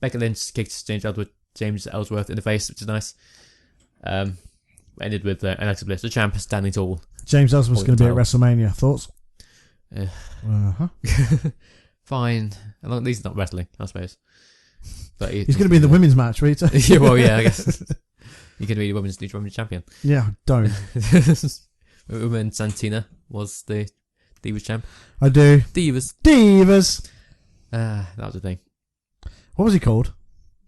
Becky Lynch kicked James Ellsworth in the face, which is nice. Ended with Alexa Bliss, the champ, standing tall. James Ellsworth's going to be at WrestleMania. Thoughts? Fine. As long as he's not wrestling, I suppose. But he's going to be in the women's match, right? Yeah, well, yeah, I guess. You're going to be the women's champion. Yeah, don't. Women Santina was the Divas champ. I do. Divas. That was the thing. What was he called?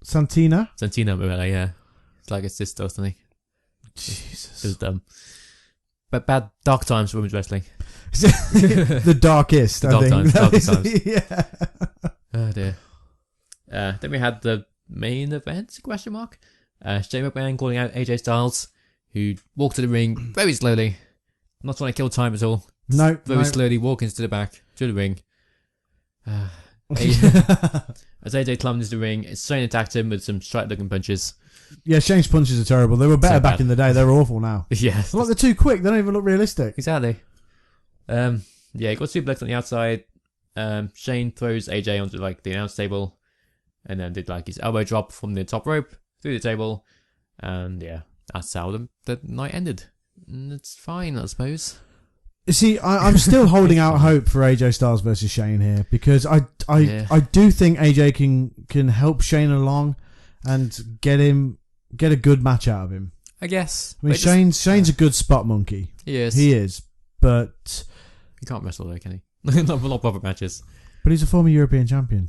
Santina, yeah. It's like his sister or something. Jesus. It was dumb. But bad dark times for women's wrestling. The darkest, I think. Darkest times. Yeah. Oh dear. Then we had the main event, question mark. Shane McMahon calling out AJ Styles, who walked to the ring very slowly. Not trying to kill time at all. Very slowly walking to the back, to the ring. As AJ climbs the ring, Shane attacked him with some strike-looking punches. Yeah, Shane's punches are terrible. They were better back in the day. They were awful now. Yeah. Like, they're too quick. They don't even look realistic. Exactly. Yeah, he got suplex on the outside. Shane throws AJ onto like the announce table, and then did like his elbow drop from the top rope through the table, and yeah, that's how the night ended. And it's fine, I suppose. See, I'm still holding out hope for AJ Styles versus Shane here, because I do think AJ can help Shane along and get a good match out of him. I guess. I mean, Shane's a good spot monkey. He is. He is, but he can't wrestle though, can he? not proper matches. But he's a former European champion.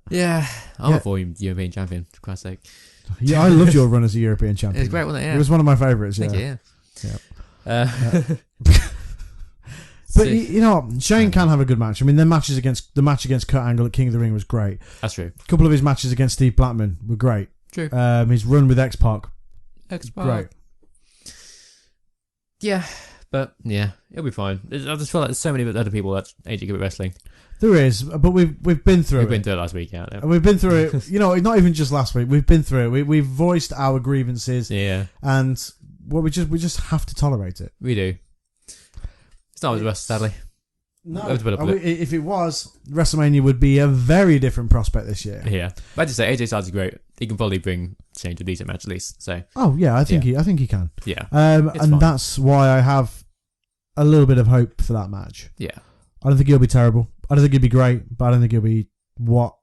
Yeah, I'm a former European champion, for Christ's sake. Yeah, I loved your run as a European champion. It's great, wasn't it? Yeah. It was one of my favourites. Thank you. Yeah. But you know what? Shane can have a good match. I mean, the match against Kurt Angle at King of the Ring was great. That's true. A couple of his matches against Steve Blackman were great. True. His run with X-Pac. Great. Yeah, but yeah, it'll be fine. I just feel like there's so many other people that AJ good at wrestling. There is, but we've been through it. We've been through it last week, yeah. We've been through it. You know, not even just last week. We've been through it. We've voiced our grievances. Yeah. And we just have to tolerate it. We do. It's not with us, sadly. No. If it was, WrestleMania would be a very different prospect this year. Yeah. But I just say AJ Styles is great. He can probably bring Shane to a decent match at least. So. Oh yeah, I think he can. Yeah. And fine. That's why I have a little bit of hope for that match. Yeah. I don't think he'll be terrible. I don't think he'll be great, but I don't think he'll be what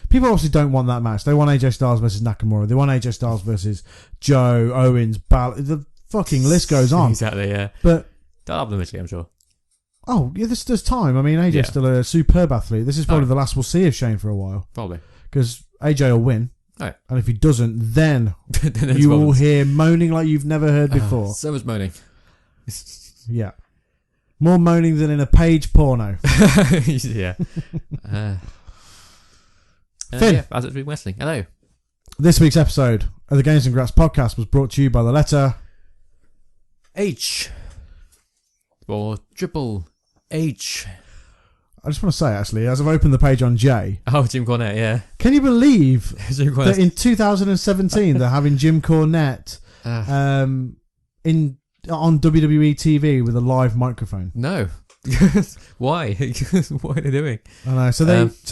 people obviously don't want that match. They want AJ Styles versus Nakamura. They want AJ Styles versus Joe, Owens, the fucking list goes on. Exactly, yeah. But they'll have them eventually, I'm sure. Oh, yeah, there's time. I mean, AJ's still a superb athlete. This is probably the last we'll see of Shane for a while. Probably. Because AJ will win. Oh. And if he doesn't, then you will hear moaning like you've never heard before. So much moaning. Yeah. More moaning than in a Paige porno. Yeah. Finn. Yeah, as it's been wrestling. Hello. This week's episode of the Games and Graps podcast was brought to you by the letter H. Or Triple H. I just want to say, actually, as I've opened the page on Jay. Oh, Jim Cornette, yeah. Can you believe that in 2017 they're having Jim Cornette on WWE TV with a live microphone? No. Why? What are they doing? I know. So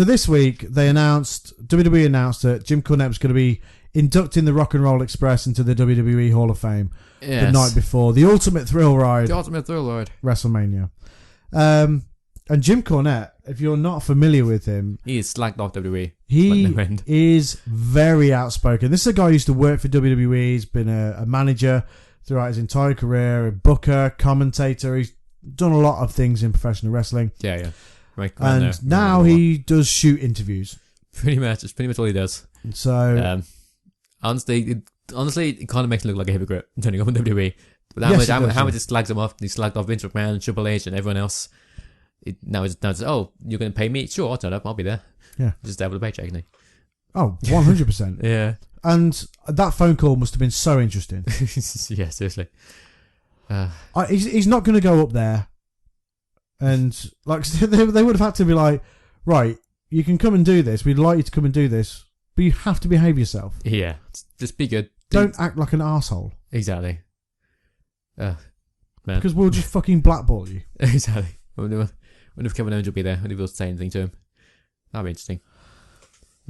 this week WWE announced that Jim Cornette was going to be inducting the Rock and Roll Express into the WWE Hall of Fame the night before the Ultimate Thrill Ride. The Ultimate Thrill Ride. WrestleMania. And Jim Cornette, if you're not familiar with him, he is slacked off WWE. He is very outspoken. This is a guy who used to work for WWE. He's been a manager throughout his entire career, a booker, commentator. He's done a lot of things in professional wrestling. Yeah. Right, and now he does shoot interviews. Pretty much. It's pretty much all he does. So, honestly, it kind of makes him look like a hypocrite turning up on WWE. But how much it slags him off? He slagged off Vince McMahon, Triple H, and everyone else. Now it's oh, you're going to pay me? Sure, I'll turn up. I'll be there. Yeah. Just there with a paycheck, isn't he? Oh, 100%. Yeah. And that phone call must have been so interesting. Yeah, seriously. He's not going to go up there and like they would have had to be like, right, you can come and do this. We'd like you to come and do this, but you have to behave yourself. Yeah, just be good. Don't act like an arsehole. Exactly. Man. Because we'll just fucking blackball you. Exactly. I wonder if Kevin Owens will be there. I wonder if he'll say anything to him. That'd be interesting.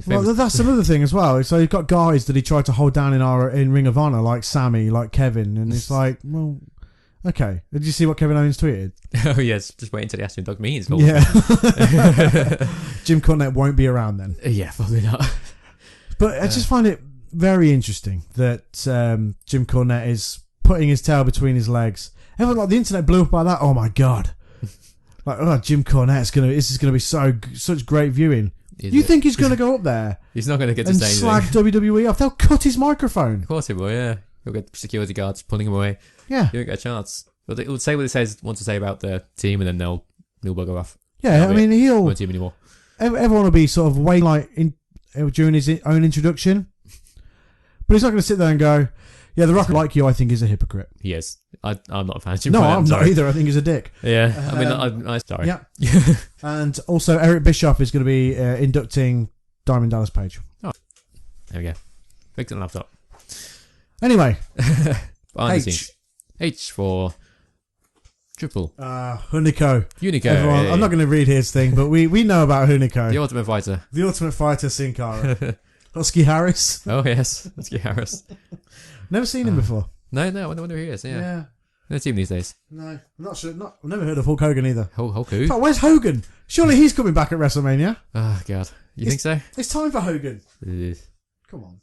Well, that's another thing as well. So you've got guys that he tried to hold down in Ring of Honor, like Sammy, like Kevin, and it's like, well, okay. Did you see what Kevin Owens tweeted? Oh yes, just wait until he asks him Doug Means. Yeah. Jim Cornette won't be around then. Yeah, probably not. But I just find it very interesting that Jim Cornette is putting his tail between his legs. Everyone, like, the internet blew up by that. Oh my god! Like, oh, Jim Cornette this is going to be such great viewing. You think he's going to go up there? He's not going to get to and say slag anything. WWE off. They'll cut his microphone. Of course he will. Yeah, he'll get security guards pulling him away. Yeah, you don't get a chance. But it'll say what it says wants to say about the team, and then they'll bugger off. Yeah, I mean, he'll... Won't team anymore. Everyone will be sort of way like during his own introduction. But he's not going to sit there and go, yeah, The Rock, like you, I think is a hypocrite. He is. I'm not a fan of Jim No, Cornette, I'm not either. I think he's a dick. Yeah, I mean, I'm sorry. Yeah. And also, Eric Bischoff is going to be inducting Diamond Dallas Page. Oh, there we go. Fix it on laptop. Anyway. H for Triple. Hunico. Unico. Everyone, I'm not going to read his thing, but we know about Hunico. The Ultimate Fighter. The Ultimate Fighter Sin Cara. Husky Harris. Oh, yes. Husky Harris. Never seen him before. No, I wonder who he is. Yeah. No team these days. No, I'm not sure. I've never heard of Hulk Hogan either. Hulk who? Oh, where's Hogan? Surely he's coming back at WrestleMania. Oh, God. You think so? It's time for Hogan. Come on.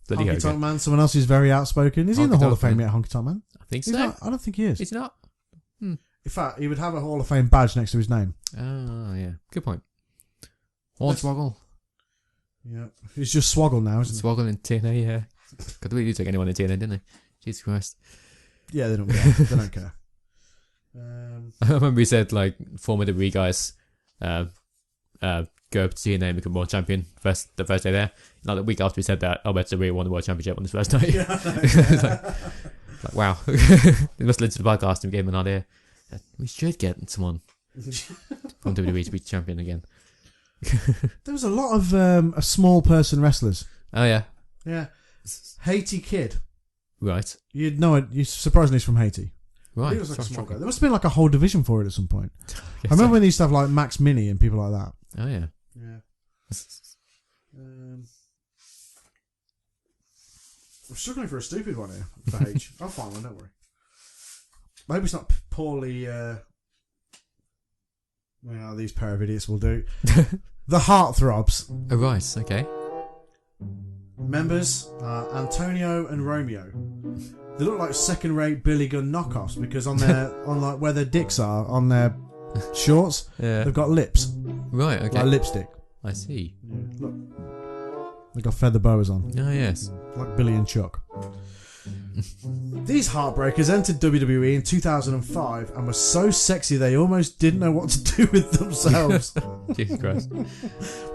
Bloody Honky Tonk Man, someone else who's very outspoken. Is he in the Hall of Fame yet, Honky Tonk Man? I think so. I don't think he is. Is he not? In fact, he would have a Hall of Fame badge next to his name. Oh, yeah. Good point. Hornswoggle. Yeah. He's just Swoggle now, isn't he? Swoggle in TNA, yeah. God, they really do take anyone in TNA, didn't they? Jesus Christ. Yeah, they don't care. They don't care. I remember he said, like, former WWE guys go up to TNA and become world champion the first day there. Like, the week after he said that, Alberto Rio won the world championship on his first night. Yeah, it's like, wow. They must listen to the podcast and gave him an idea. We should get someone from WWE to be champion again. There was a lot of small person wrestlers. Oh, yeah. Yeah. Haiti Kid. Right. You'd know it. Surprisingly, he's from Haiti. Right. He was like a small guy. There must have been like a whole division for it at some point. I remember when they used to have like Max Mini and people like that. Oh, yeah. Yeah. I'm struggling for a stupid one here for H. I'll find one, don't worry. I hope it's not poorly... well, these pair of idiots will do. The Heartthrobs. Oh, right. Okay. Members are Antonio and Romeo. They look like second-rate Billy Gunn knockoffs because on like where their dicks are on their shorts, they've got lips. Right. Okay. Like lipstick. I see. Yeah, look, they've got feather boas on. Oh, yes. Like Billy and Chuck. These Heartbreakers entered WWE in 2005 and were so sexy they almost didn't know what to do with themselves. Jesus Christ. Well,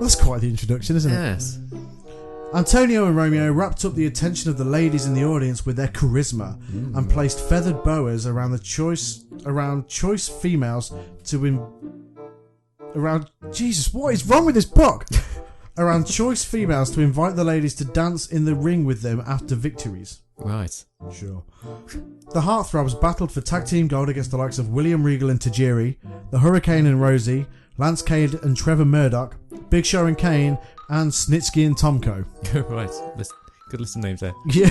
that's quite the introduction, isn't it? Yes. Antonio and Romeo wrapped up the attention of the ladies in the audience with their charisma and placed feathered boas around choice females Jesus, what is wrong with this book? Around choice females to invite the ladies to dance in the ring with them after victories. Right. Sure. The Heartthrobs battled for tag team gold against the likes of William Regal and Tajiri, the Hurricane and Rosie, Lance Cade and Trevor Murdoch, Big Show and Kane, and Snitsky and Tomko. Right. Good list of names there. Yeah.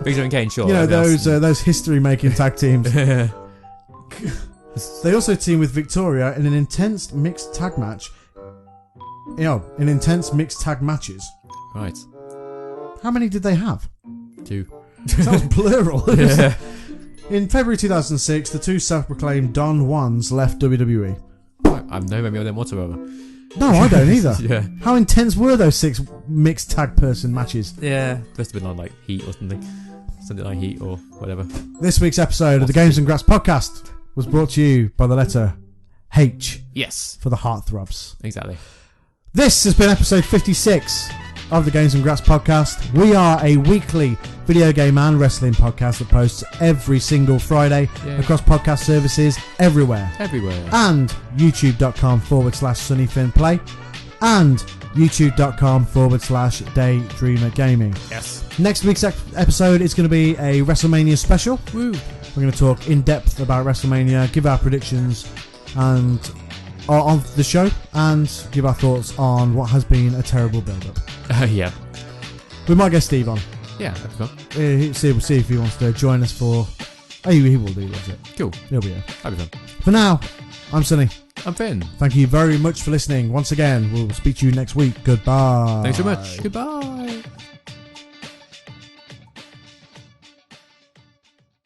Big Show and Kane, sure. You know, those history-making tag teams. They also teamed with Victoria in an intense mixed tag matches. Right. How many did they have? 2. Sounds plural. Yeah. In February 2006, the two self-proclaimed Don Juans left WWE. I have no memory of them whatsoever. No, I don't either. Yeah. How intense were those 6 mixed tag person matches? Yeah. Must have been on like Heat or something. Something like Heat or whatever. This week's episode of the Games and Graps podcast was brought to you by the letter H. Yes. For the Heartthrobs. Exactly. This has been episode 56 of the Games and Graps podcast. We are a weekly video game and wrestling podcast that posts every single Friday across podcast services everywhere. And youtube.com/sunnyfinplay and youtube.com/DayDreamer Gaming. Yes. Next week's episode is going to be a WrestleMania special. Woo. We're going to talk in depth about WrestleMania, give our predictions and on the show, and give our thoughts on what has been a terrible build-up. Yeah. We might get Steve on. Yeah, that's cool. We'll see if he wants to join us for... Oh, he will do, loves it. Cool. He'll be here. That'll be fun. For now, I'm Sunny. I'm Finn. Thank you very much for listening. Once again, we'll speak to you next week. Goodbye. Thanks so much. Goodbye.